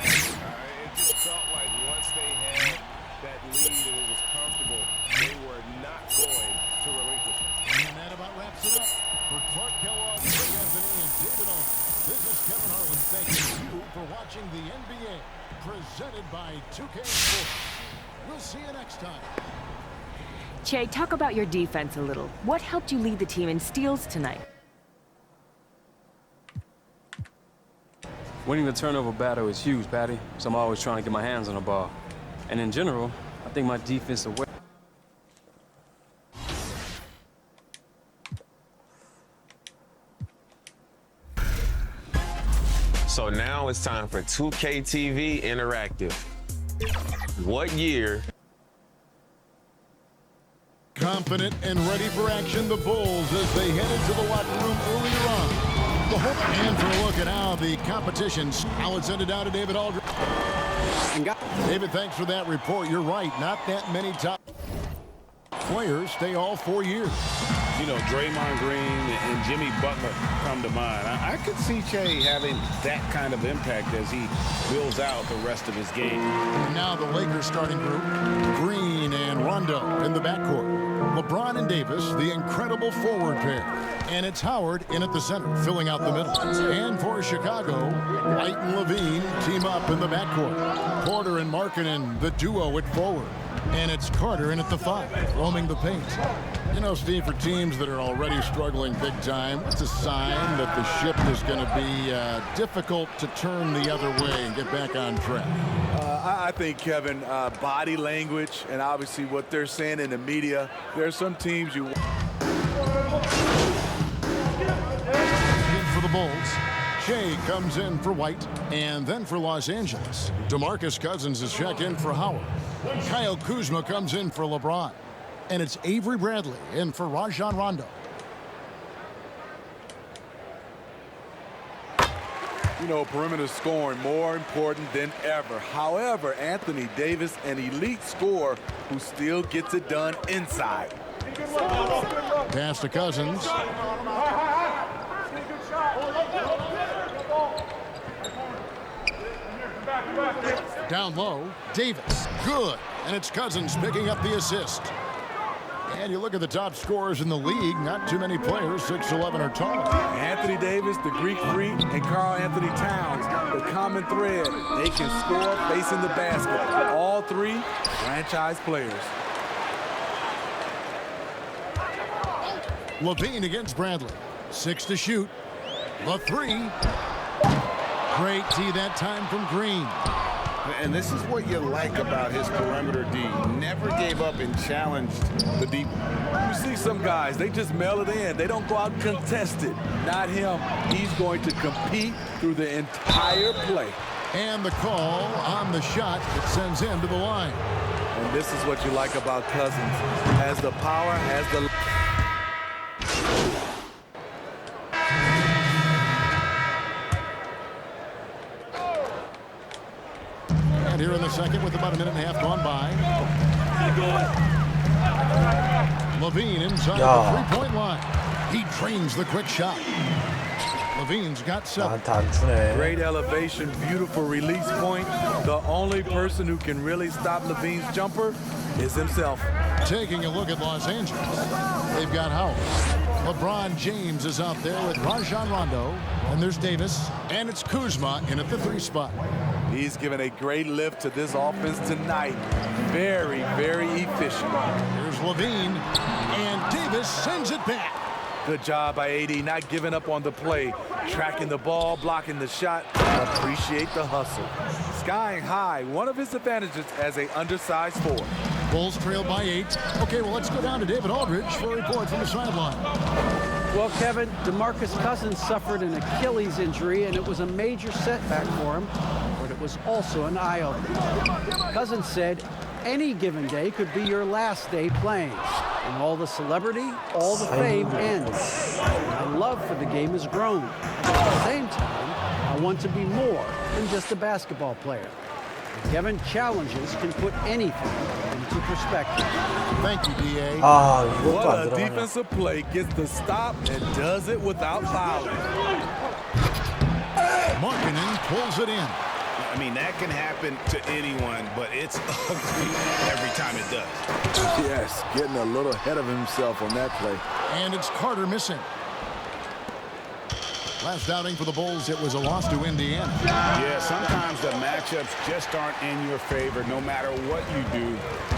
It just felt like once they had that lead and it was comfortable, they were not going to relinquish it. And that about wraps it up. For Clark Kellogg, Rick Anthony, and David Olson, this is Kevin Harlan thanking you for watching the NBA presented by 2K Sports. We'll see you next time. Che, talk about your defense a little. What helped you lead the team in steals tonight? Winning the turnover battle is huge, Patty, so I'm always trying to get my hands on the ball. And in general, I think my defensive way... So now it's time for 2K TV Interactive. What year? Confident and ready for action, the Bulls as they head into the locker room earlier on. And for a look at how the competition's, how it's ended out to David Aldridge. David, thanks for that report. You're right, not that many top players stay all 4 years. You know, Draymond Green and Jimmy Butler come to mind. I could see Che having that kind of impact as he builds out the rest of his game. And now the Lakers starting group, Green and Rondo in the backcourt. LeBron and Davis, the incredible forward pair. And it's Howard in at the center, filling out the middle. And for Chicago, White and Levine team up in the backcourt. Porter and Markkanen, the duo at forward. And it's Carter in at the 5, roaming the paint. You know, Steve, for teams that are already struggling big time, it's a sign that the ship is going to be difficult to turn the other way and get back on track. I think, Kevin, body language and obviously what they're saying in the media, there's some teams you... For the Bulls, Shea comes in for White, and then for Los Angeles, DeMarcus Cousins is checked in for Howard. Kyle Kuzma comes in for LeBron. And it's Avery Bradley in for Rajon Rondo. You know, perimeter scoring more important than ever. However, Anthony Davis, an elite scorer who still gets it done inside. Pass to Cousins. Down low, Davis. Good. And it's Cousins picking up the assist. And you look at the top scorers in the league, not too many players 6'11" or taller. Anthony Davis, the Greek Freak, and Karl Anthony Towns, the common thread, they can score facing the basket. All three franchise players. Levine against Bradley. 6 to shoot. The 3. Great tee that time from Green. And this is what you like about his perimeter D. Never gave up and challenged the deep. You see some guys, they just mail it in. They don't go out and contest it. Not him. He's going to compete through the entire play. And the call on the shot that sends him to the line. And this is what you like about Cousins. Has the power, has the... Here in the second with about a minute and a half gone by. Levine inside the three-point line. He drains the quick shot. Levine's got 7. Great elevation, beautiful release point. The only person who can really stop Levine's jumper is himself. Taking a look at Los Angeles, they've got Howard. LeBron James is out there with Rajon Rondo. And there's Davis. And it's Kuzma in at the 3 spot. He's given a great lift to this offense tonight. Very, very efficient. Here's Levine. And Davis sends it back. Good job by AD, not giving up on the play. Tracking the ball, blocking the shot. Appreciate the hustle. Skying high, one of his advantages as an undersized forward. Bulls trail by 8. Okay, well, let's go down to David Aldridge for a report from the sideline. Well, Kevin, DeMarcus Cousins suffered an Achilles injury, and it was a major setback for him, but it was also an eye-opener. Cousins said, any given day could be your last day playing. And all the celebrity, all the fame ends. My love for the game has grown. At the same time, I want to be more than just a basketball player. Kevin, challenges can put anything into perspective. Thank you, D.A. 이것도 안 What a 들어가냐. defensive play. Gets the stop and does it without fouling. Markkanen pulls it in. I mean, that can happen to anyone, but it's ugly every time it does. Yes, getting a little ahead of himself on that play. And it's Carter missing. Last outing for the Bulls, it was a loss to Indiana. Yeah, sometimes the matchups just aren't in your favor no matter what you do.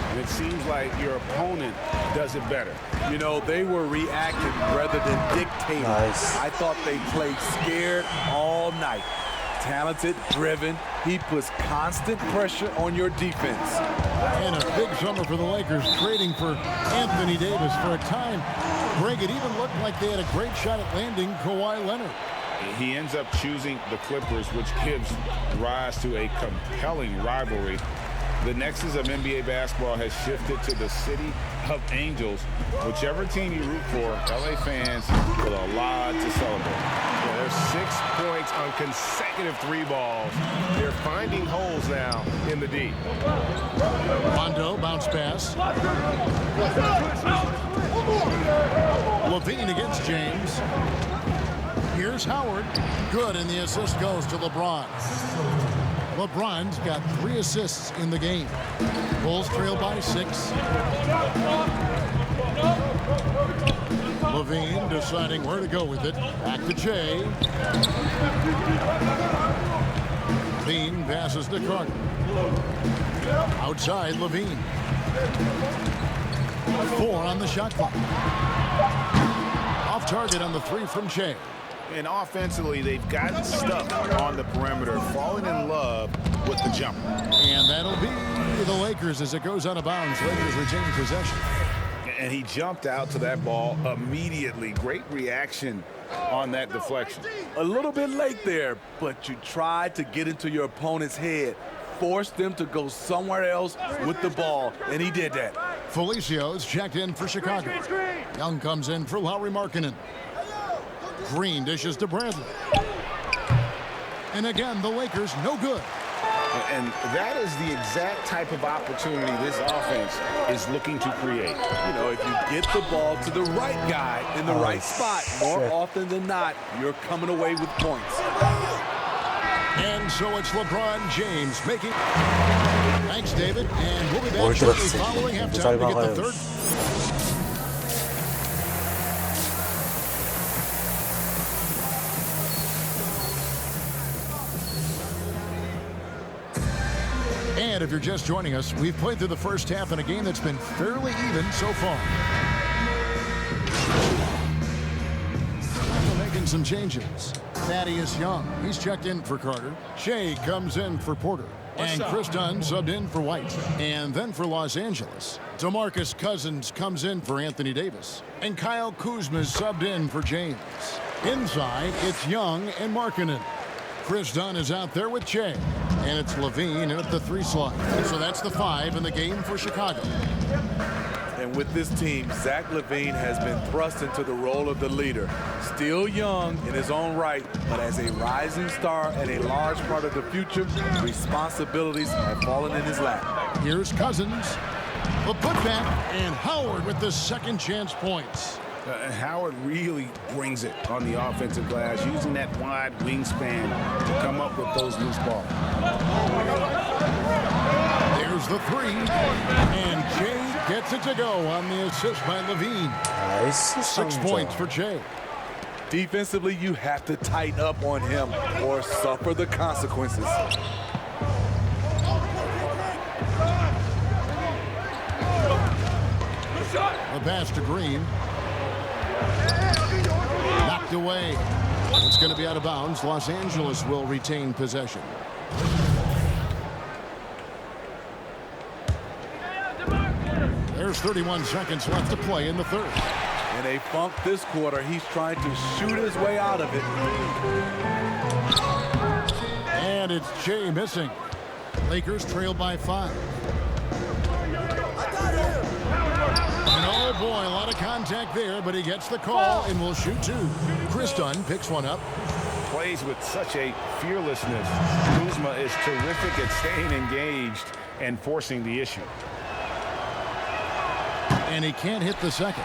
And it seems like your opponent does it better. You know, they were reacting rather than dictating. Nice. I thought they played scared all night. Talented, driven. He puts constant pressure on your defense. And a big summer for the Lakers, trading for Anthony Davis for a time. Greg, it even looked like they had a great shot at landing Kawhi Leonard. He ends up choosing the Clippers, which gives rise to a compelling rivalry. The nexus of NBA basketball has shifted to the city of Angels. Whichever team you root for, LA fans with a lot to celebrate. Yeah, there's 6 points on consecutive 3 balls. They're finding holes now in the D. Rondo bounce pass. Levine against James. Here's Howard. Good, and the assist goes to LeBron. LeBron's got 3 assists in the game. Bulls trail by 6. Levine deciding where to go with it. Back to Jay. Levine passes to Carter. Outside Levine. 4 on the shot clock. Off target on the 3 from Jay. And offensively, they've gotten stuck on the perimeter, falling in love with the jumper. And that'll be the Lakers as it goes out of bounds. Lakers retain possession. And he jumped out to that ball immediately. Great reaction on that deflection. A little bit late there, but you tried to get into your opponent's head. Force them to go somewhere else with the ball, and he did that. Felicio's checked in for Chicago. Young comes in for Lauri Markkanen. Green dishes to Bradley. And again, the Lakers no good. And that is the exact type of opportunity this offense is looking to create. You know, if you get the ball to the right guy in the right spot, more often than not, you're coming away with points. And so it's LeBron James making. Thanks, David. And we'll be back shortly following halftime to get the third. And if you're just joining us, we've played through the first half in a game that's been fairly even so far. We're making some changes. Thaddeus Young, he's checked in for Carter. Shea comes in for Porter. And Chris Dunn subbed in for White. And then for Los Angeles, DeMarcus Cousins comes in for Anthony Davis. And Kyle Kuzma subbed in for James. Inside, it's Young and Markkanen. Chris Dunn is out there with Che. And it's Levine at the 3 slot. So that's the 5 in the game for Chicago. And with this team, Zach LaVine has been thrust into the role of the leader. Still young in his own right, but as a rising star and a large part of the future, responsibilities have fallen in his lap. Here's Cousins. The putback, and Howard with the second chance points. Howard really brings it on the offensive glass, using that wide wingspan to come up with those loose balls. There's the 3, and Jay gets it to go on the assist by Levine. Nice. 6 points for Jay. Defensively, you have to tighten up on him or suffer the consequences. The pass to Green. Knocked away. It's going to be out of bounds. Los Angeles will retain possession. There's 31 seconds left to play in the third. In a funk this quarter, he's trying to shoot his way out of it. And it's Jay missing. Lakers trail by 5. And oh boy, a lot of contact there, but he gets the call and will shoot 2. Chris Dunn picks one up. plays with such a fearlessness. Kuzma is terrific at staying engaged and forcing the issue. And he can't hit the second.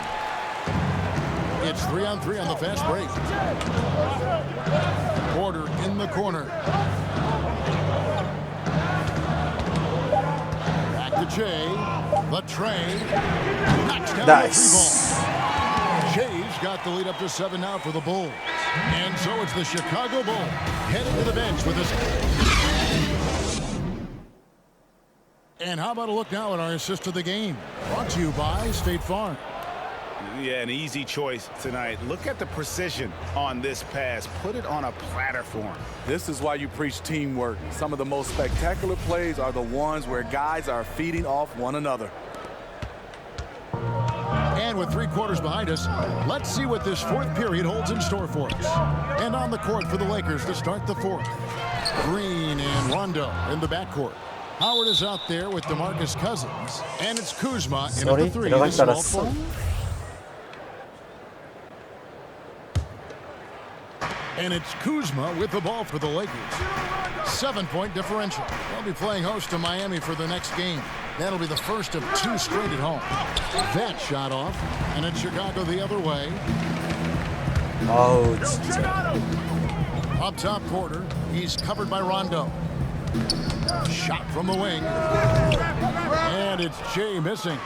It's 3-on-3 on the fast break. Porter in the corner. Back to Jay. The tray. Knocks down the three ball. Jay's got the lead up to 7 now for the Bulls. And so it's the Chicago Bulls heading to the bench with this. And how about a look now at our assist of the game? Brought to you by State Farm. Yeah, an easy choice tonight. Look at the precision on this pass. Put it on a platter for him. This is why you preach teamwork. Some of the most spectacular plays are the ones where guys are feeding off one another. And with 3 quarters behind us, let's see what this fourth period holds in store for us. And on the court for the Lakers to start the fourth. Green and Rondo in the backcourt. Howard is out there with DeMarcus Cousins. And it's Kuzma in at the 3. The small forward. And it's Kuzma with the ball for the Lakers. 7-point differential. They'll be playing host to Miami for the next game. That'll be the first of 2 straight at home. That shot off, and it's Chicago the other way. Oh, Up top, Porter. He's covered by Rondo. Shot from the wing. And it's Jay missing.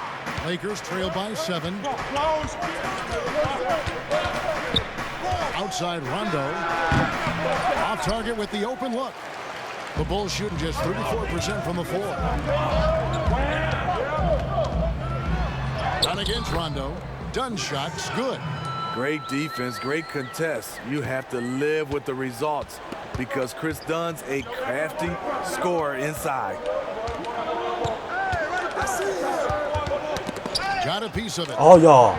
Lakers trail by 7. Outside Rondo. Off target with the open look. The Bulls shooting just 34% from the floor. Done against Rondo. Done shots good. Great defense, great contest. You have to live with the results because Chris Dunn's a crafty scorer inside. Got a piece of it. Oh, yeah.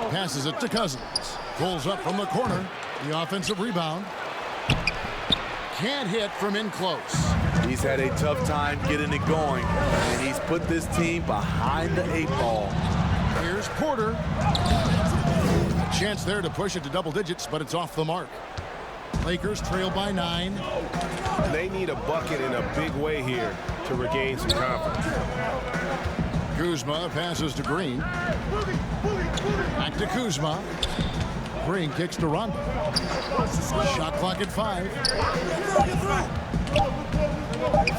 Passes it to Cousins. Pulls up from the corner. The offensive rebound. Can't hit from in close. He's had a tough time getting it going, and he's put this team behind the 8 ball. Here's Porter. A chance there to push it to double digits, but it's off the mark. Lakers trail by 9. They need a bucket in a big way here to regain some confidence. Kuzma passes to Green. Back to Kuzma. Green kicks to Rondo. Shot clock at 5.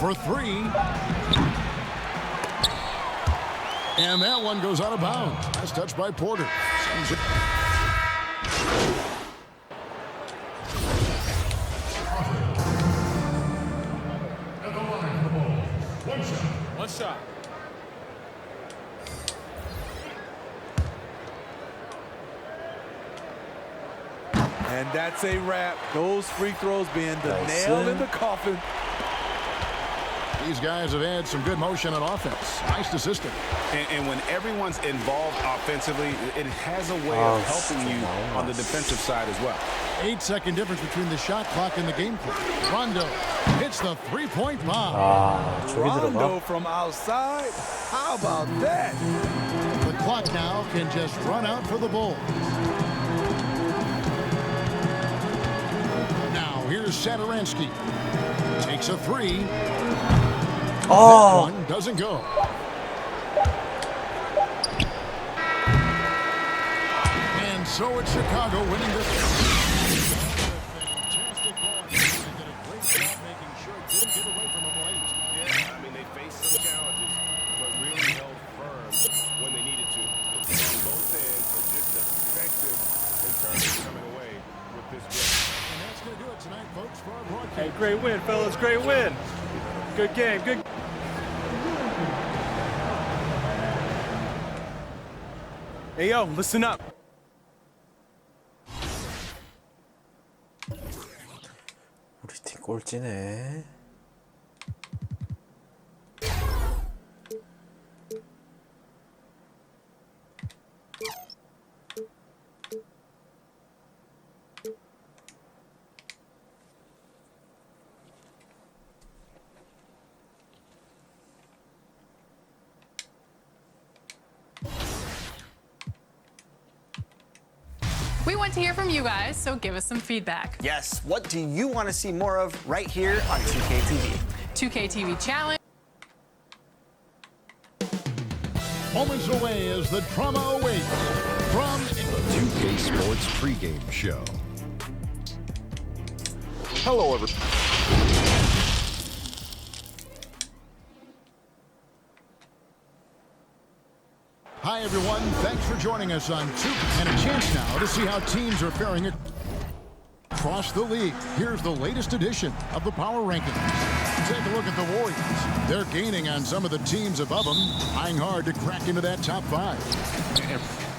For 3. And that one goes out of bounds. That's touched by Porter. One shot. And that's a wrap. Those free throws being the nail in the coffin. These guys have had some good motion on offense. Nice system. And when everyone's involved offensively, it has a way of helping you on the defensive side as well. 8-second difference between the shot clock and the game clock. Rondo hits the 3-point bomb. Rondo from outside. How about that? The clock now can just run out for the Bulls. Now here's Satoransky. Takes a 3. Oh. That one doesn't go. And so it's Chicago winning this. Fantastic ball. They did a great job making sure it didn't get away from them late. Yeah, I mean, they faced some challenges, but really held firm when they needed to. On both ends are just effective in terms of coming away with this win. And that's going to do it tonight, folks, for our broadcast. Hey, great win, fellas. Great win. Good game. Good. Hey, yo, listen up. 우리 팀 꼴찌네. We want to hear from you guys, so give us some feedback. Yes, what do you want to see more of right here on 2K TV? 2K TV Challenge. Moments away as the drama awaits from the 2K Sports pregame show. Hello, everyone. Hi, everyone. Thanks for joining us on 2. And a chance now to see how teams are faring across the league. Here's the latest edition of the Power Rankings. Take a look at the Warriors. They're gaining on some of the teams above them, trying hard to crack into that top 5.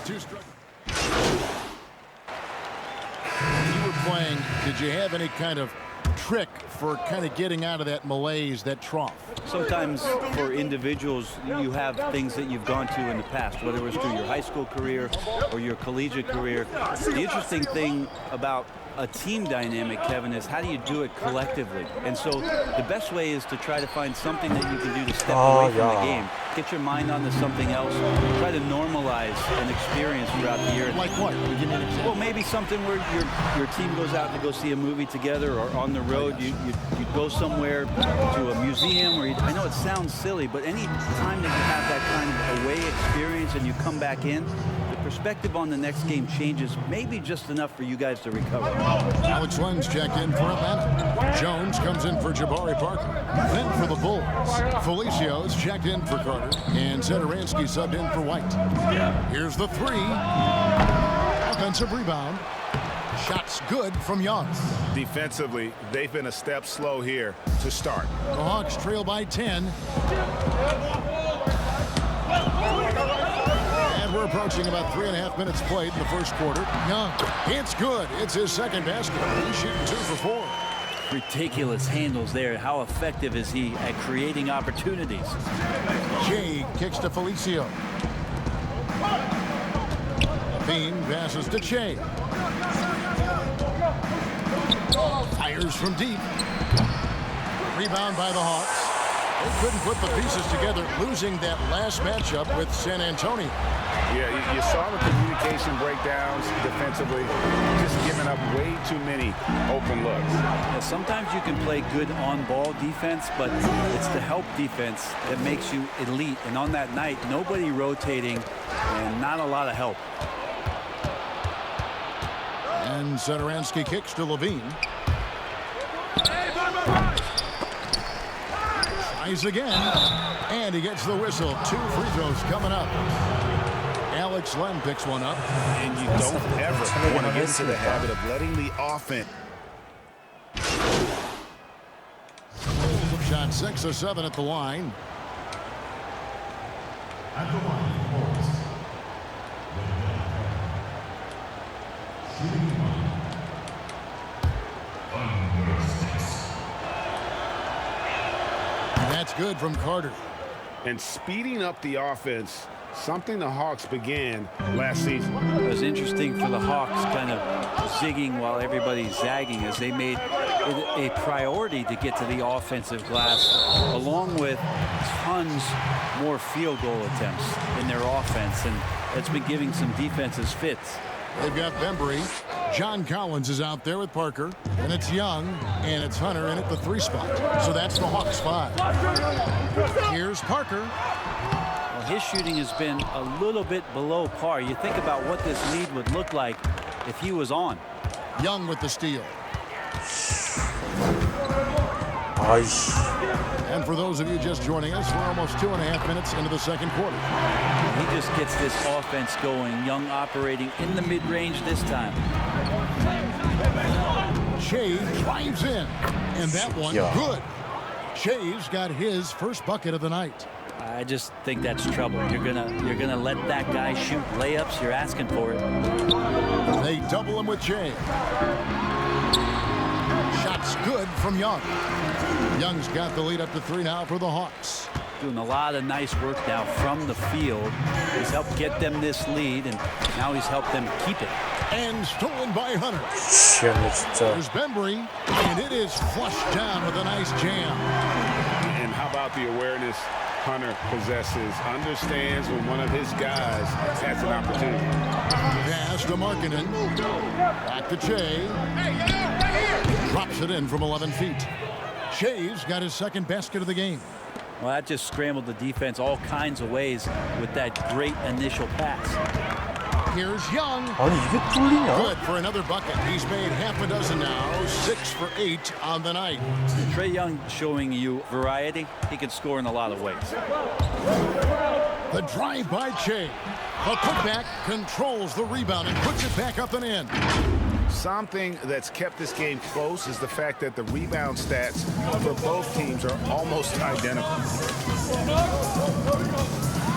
Two strikes. When you were playing, did you have any kind of trick for kind of getting out of that malaise, that trough? Sometimes for individuals, you have things that you've gone to in the past, whether it was through your high school career or your collegiate career. The interesting thing about a team dynamic, Kevin, is how do you do it collectively? And so the best way is to try to find something that you can do to step away from the game. Get your mind onto something else. Try to normalize an experience throughout the year. Like what? Give me an example. Well, maybe something where your team goes out to go see a movie together, or on the road you go somewhere to a museum, or I know it sounds silly, but any time that you have that kind of away experience and you come back in, the perspective on the next game changes maybe just enough for you guys to recover. Alex Lenz checked in for Atlanta. Jones comes in for Jabari Parker. Then for the Bulls, Felicios checked in for Carter, and Zedaransky subbed in for White. Here's the 3. Offensive rebound. Shots good from Young. Defensively, they've been a step slow here to start. The Hawks trail by 10. And we're approaching about 3.5 minutes played in the first quarter. Young, it's good. It's his second basket. He's shooting 2 for 4. Ridiculous handles there. How effective is he at creating opportunities? Jay kicks to Felicio. Bean passes to Che. Fires from deep. Rebound by the Hawks. They couldn't put the pieces together, losing that last matchup with San Antonio. Yeah, you saw the communication breakdowns defensively, just giving up way too many open looks. Yeah, sometimes you can play good on-ball defense, but it's the help defense that makes you elite. And on that night, nobody rotating and not a lot of help. And Zedaransky kicks to Levine. Tries again, and he gets the whistle. 2 free throws coming up. Alex Len picks one up. And you don't ever want to get into the habit of letting the offense. Shot 6 or 7 at the line. At the line, that's good from Carter. And speeding up the offense, something the Hawks began last season. It was interesting for the Hawks kind of zigging while everybody's zagging, as they made it a priority to get to the offensive glass, along with tons more field goal attempts in their offense, and that's been giving some defenses fits. They've got Bembry. John Collins is out there with Parker, and it's Young, and it's Hunter in at the 3 spot. So that's the Hawks 5. Here's Parker. Well, his shooting has been a little bit below par. You think about what this lead would look like if he was on. Young with the steal. And for those of you just joining us, we're almost 2.5 minutes into the second quarter. He just gets this offense going. Young operating in the mid-range this time. Shea drives in, and that one good. Shea's got his first bucket of the night. I just think that's trouble. You're gonna let that guy shoot layups. You're asking for it. They double him with Shea. Shots good from Young. Young's got the lead up to 3 now for the Hawks. Doing a lot of nice work now from the field. He's helped get them this lead, and now he's helped them keep it. And stolen by Hunter. There's Bembry, and it is flushed down with a nice jam. And how about the awareness Hunter possesses, understands when one of his guys has an opportunity. Pass to Markkanen. Back to Che. Drops it in from 11 feet. Che's got his second basket of the game. Well, that just scrambled the defense all kinds of ways with that great initial pass. Here's Young. 아니 이게 뚫리냐? Good for another bucket. He's made half a dozen now. 6 for 8 on the night. Trae Young showing you variety. He can score in a lot of ways. The drive by Che. The putback controls the rebound and puts it back up and in. Something that's kept this game close is the fact that the rebound stats for both teams are almost identical.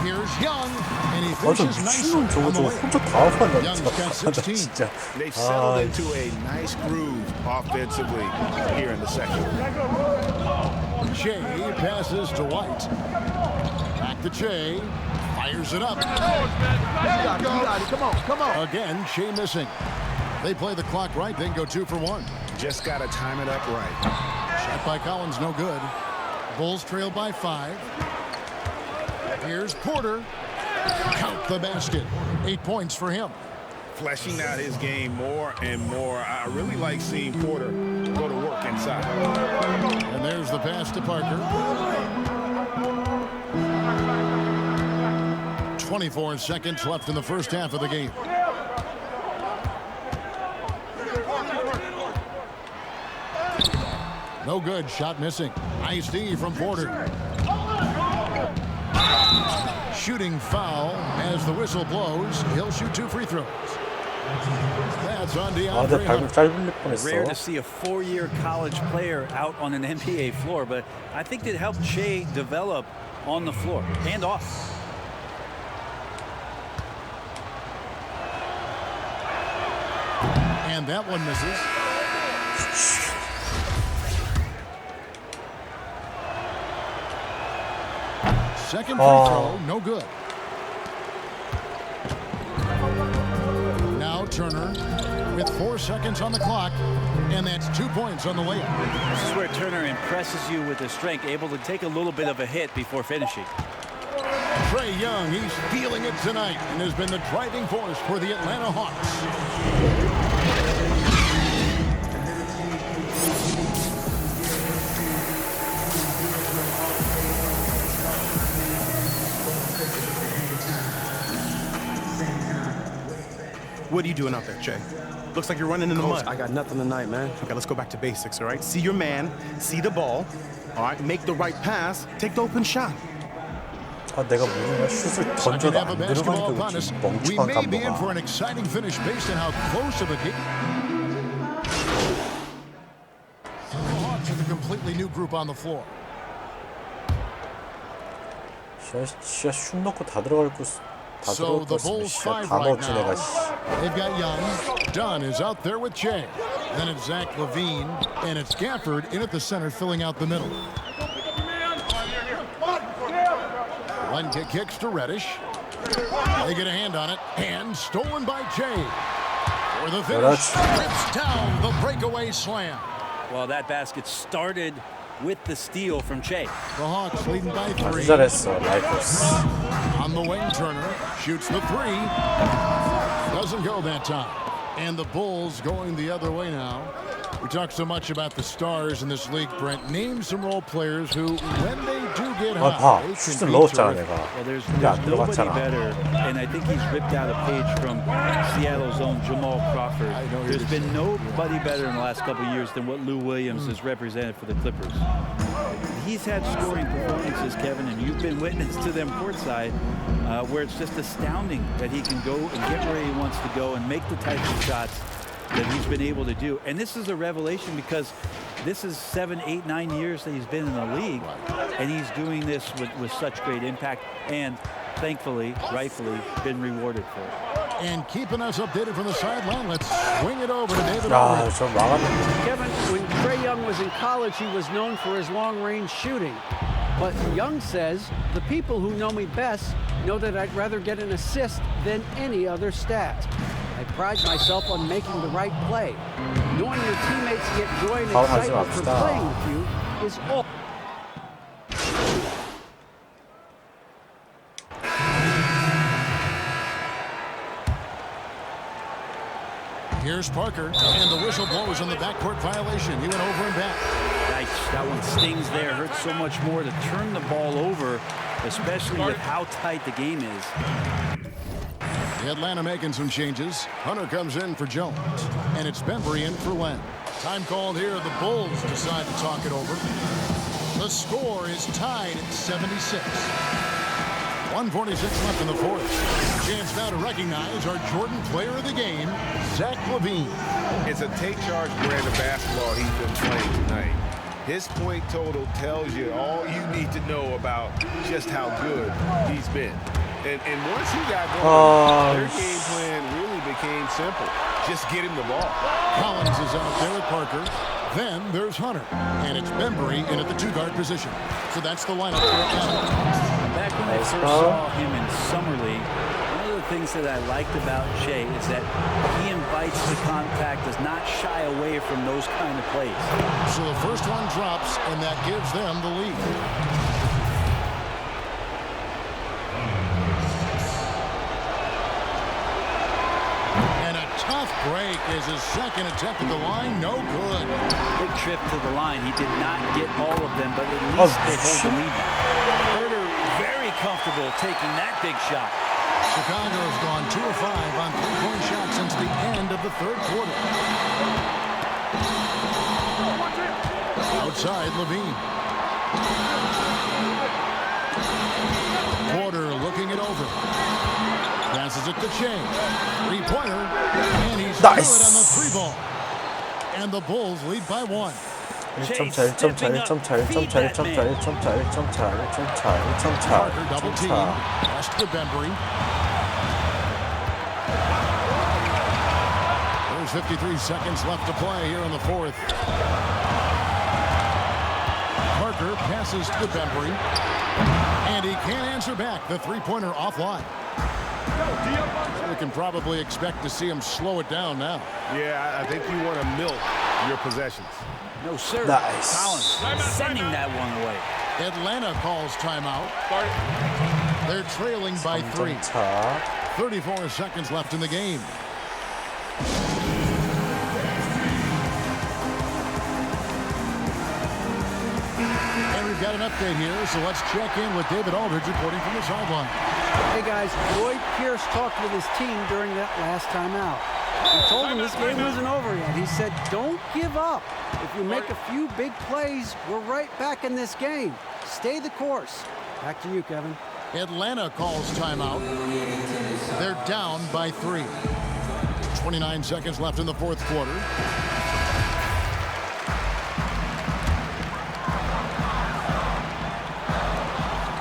Here's Young, and he 저 finishes nicely 미친놈 on the 저거 way. 혼자 다 하고 Young's got 16. 진짜. They've settled into a nice groove offensively here in the second. Che passes to White. Back to Che. Fires it up. Come on. Again, Che missing. They play the clock right, then go 2 for 1. Just got to time it up right. Shot by Collins, no good. Bulls trail by 5. Here's Porter. Count the basket. 8 points for him. Fleshing out his game more and more. I really like seeing Porter go to work inside. And there's the pass to Parker. 24 seconds left in the first half of the game. No good. Shot missing. Nice D from Porter. Shooting foul as the whistle blows. He'll shoot 2 free throws. That's on DeAndre Hunter. Rare to see a 4-year college player out on an NBA floor, but I think it helped Che develop on the floor and off. And that one misses. Second free throw, no good. Now Turner with 4 seconds on the clock, and that's 2 points on the layup. This is where Turner impresses you with his strength, able to take a little bit of a hit before finishing. Trae Young, he's feeling it tonight and has been the driving force for the Atlanta Hawks. What are you doing out there, Che? Looks like you're running in the mud. I got nothing tonight, man. Okay, let's go back to basics, all right? See your man, see the ball, all right? Make the right pass, take the open shot. 아, 내가 모르냐? 슛을 던져도 안 들어가니까 그렇지. We 멍청한 may be in for 감독아. an exciting finish based on how close of a game. The Hawks with a completely new group on the floor. 진짜 슛 넣고 다 들어갈 거. 다 So 들어갈 the 거 Bulls 진짜 5 다 right 넣었지 내가. now. They've got Young. Dunn is out there with Che. Then it's Zach LaVine, and it's Gafford in at the center, filling out the middle. One kick kicks to Reddish. They get a hand on it, and stolen by Che. For the finish, rips down the breakaway slam. Well, that basket started with the steal from Che. The Hawks leading by 3. 잘했어, 라이커스. On the wing, Turner shoots the 3. Doesn't go that time. And the Bulls going the other way now. We talk so much about the stars in this league, Brent. Name some role players who, when they do get hot, 봐, they can 슛을 be 넣었잖아 terrific. 내가. Well, there's 근데 안 nobody 들어갔잖아. better, and I think he's ripped out a page from Seattle's own Jamal Crawford. There's been nobody better in the last couple of years than what Lou Williams has represented for the Clippers. He's had scoring performances, Kevin, and you've been witness to them courtside, where it's just astounding that he can go and get where he wants to go and make the types of shots that he's been able to do. And this is a revelation because this is 7, 8, 9 years that he's been in the league, and he's doing this with such great impact and thankfully, rightfully, been rewarded for it. And keeping us updated from the sideline, let's swing it over to David 야, Aldridge. 저 막았네. Kevin, when Trae Young was in college, he was known for his long-range shooting. But Young says, the people who know me best know that I'd rather get an assist than any other stat. I pride myself on making the right play. Knowing your teammates get joy and excitement from playing with you is all. Here's Parker, and the whistle blows on the backcourt violation. He went over and back. That one stings there. Hurts so much more to turn the ball over, especially with how tight the game is. Atlanta making some changes. Hunter comes in for Jones, and it's Bembry in for Len. Time called here. The Bulls decide to talk it over. The score is tied at 76. 1:46 left in the fourth. Chance now to recognize our Jordan player of the game, Zach LaVine. It's a take charge brand of basketball he's been playing tonight. His point total tells you all you need to know about just how good he's been. And once he got going, their game plan really became simple. Just get him the ball. Collins is out there at Parker. Then there's Hunter. And it's Bembry in at the two-guard position. So that's the lineup for Atlanta. Back when I first saw him in Summer League, one of the things that I liked about Shea is that he invites the contact, does not shy away from those kind of plays. So the first one drops, and that gives them the lead. Tough break is his second attempt at the line. No good. Big trip to the line. He did not get all of them, but at least they hold the lead. Herter very comfortable taking that big shot. Chicago's gone 2 of 5 on three-point shots since the end of the third quarter. Outside, LaVine. Porter looking it over. Passes it to Shea. Three-pointer. And he's good on the three ball. And the Bulls lead by 1. 1점 차, 1점 차, 1점 차, 1점 차, 1점 차, 1점 차, 1점 차, 1점 차, 1점 차, Parker double team. Pass to Bembry. There's 53 seconds left to play here in the fourth. Parker passes to Bembry. And he can't answer back. The three-pointer offline. We can probably expect to see him slow it down now. Yeah, I think you want to milk your possessions. No, sir. Nice. Collins sending that one away. Atlanta calls timeout. They're trailing by 3. 34 seconds left in the game. And we've got an update here, so let's check in with David Aldridge reporting from the sideline. Hey guys, Lloyd Pierce talked with his team during that last timeout. He told them this game wasn't over yet. He said, don't give up. If you make a few big plays, we're right back in this game. Stay the course. Back to you, Kevin. Atlanta calls timeout. They're down by 3. 29 seconds left in the fourth quarter.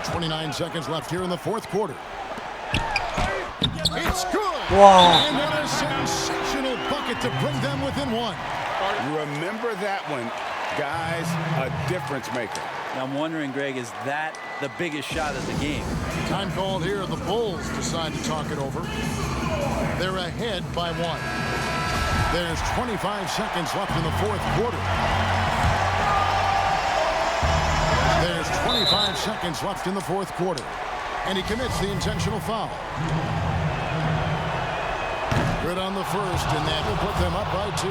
.29 seconds left here in the fourth quarter. It's good. Wow. And what a sensational bucket to bring them within 1. Remember that one, guys, a difference maker. Now I'm wondering, Greg, is that the biggest shot of the game? Time called here. The Bulls decide to talk it over. They're ahead by 1. There's 25 seconds left in the fourth quarter. There's 25 seconds left in the fourth quarter. And he commits the intentional foul. Good on the first, and that will put them up by 2.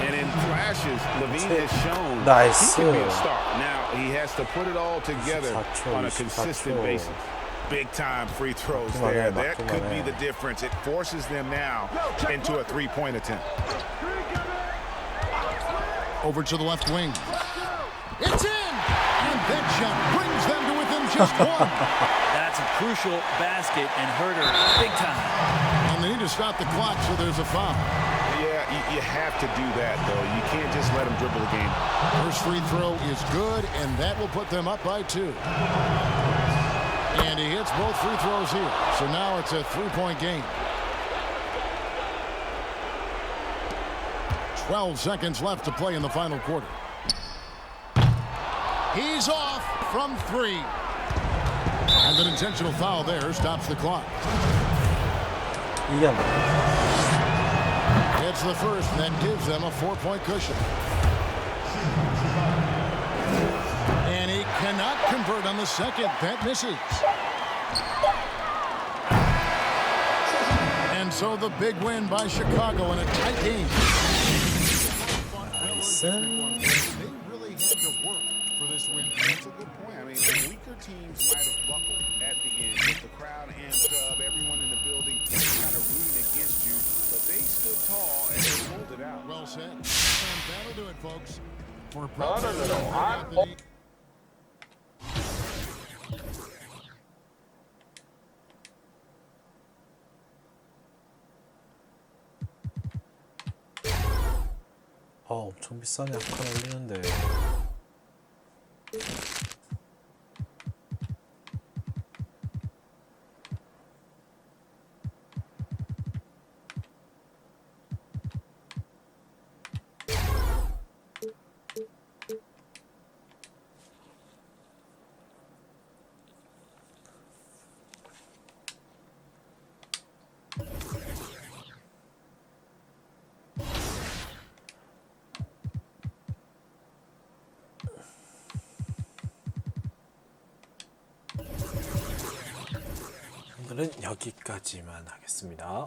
And in flashes, LaVine has shown Nice. he can be a star. Now, he has to put it all together on a consistent basis. Big-time free throws there. That could be the difference. It forces them now into a three-point attempt. Over to the left wing. It's in! And that shot brings them to within just 1. That's a crucial basket, and Herter, big time. And they need to stop the clock, so there's a foul. Yeah, you have to do that, though. You can't just let them dribble the game. First free throw is good, and that will put them up by 2. And he hits both free throws here. So now it's a 3-point game. 12 seconds left to play in the final quarter. He's off from 3. And an intentional foul there stops the clock. It's the first, and that gives them a 4-point cushion. And he cannot convert on the second. That misses. And so the big win by Chicago in a tight game. 나이스. They really had to work for this win. That's a good point. I mean, the weaker teams might have buckled at the end with the crowd amped up, everyone in the building kind of rooting against you, but they stood tall and they pulled it out. Well said. And that'll do it, folks. For 아, 엄청 비싸네. 한 칸 올리는데. 오늘은 여기까지만 하겠습니다.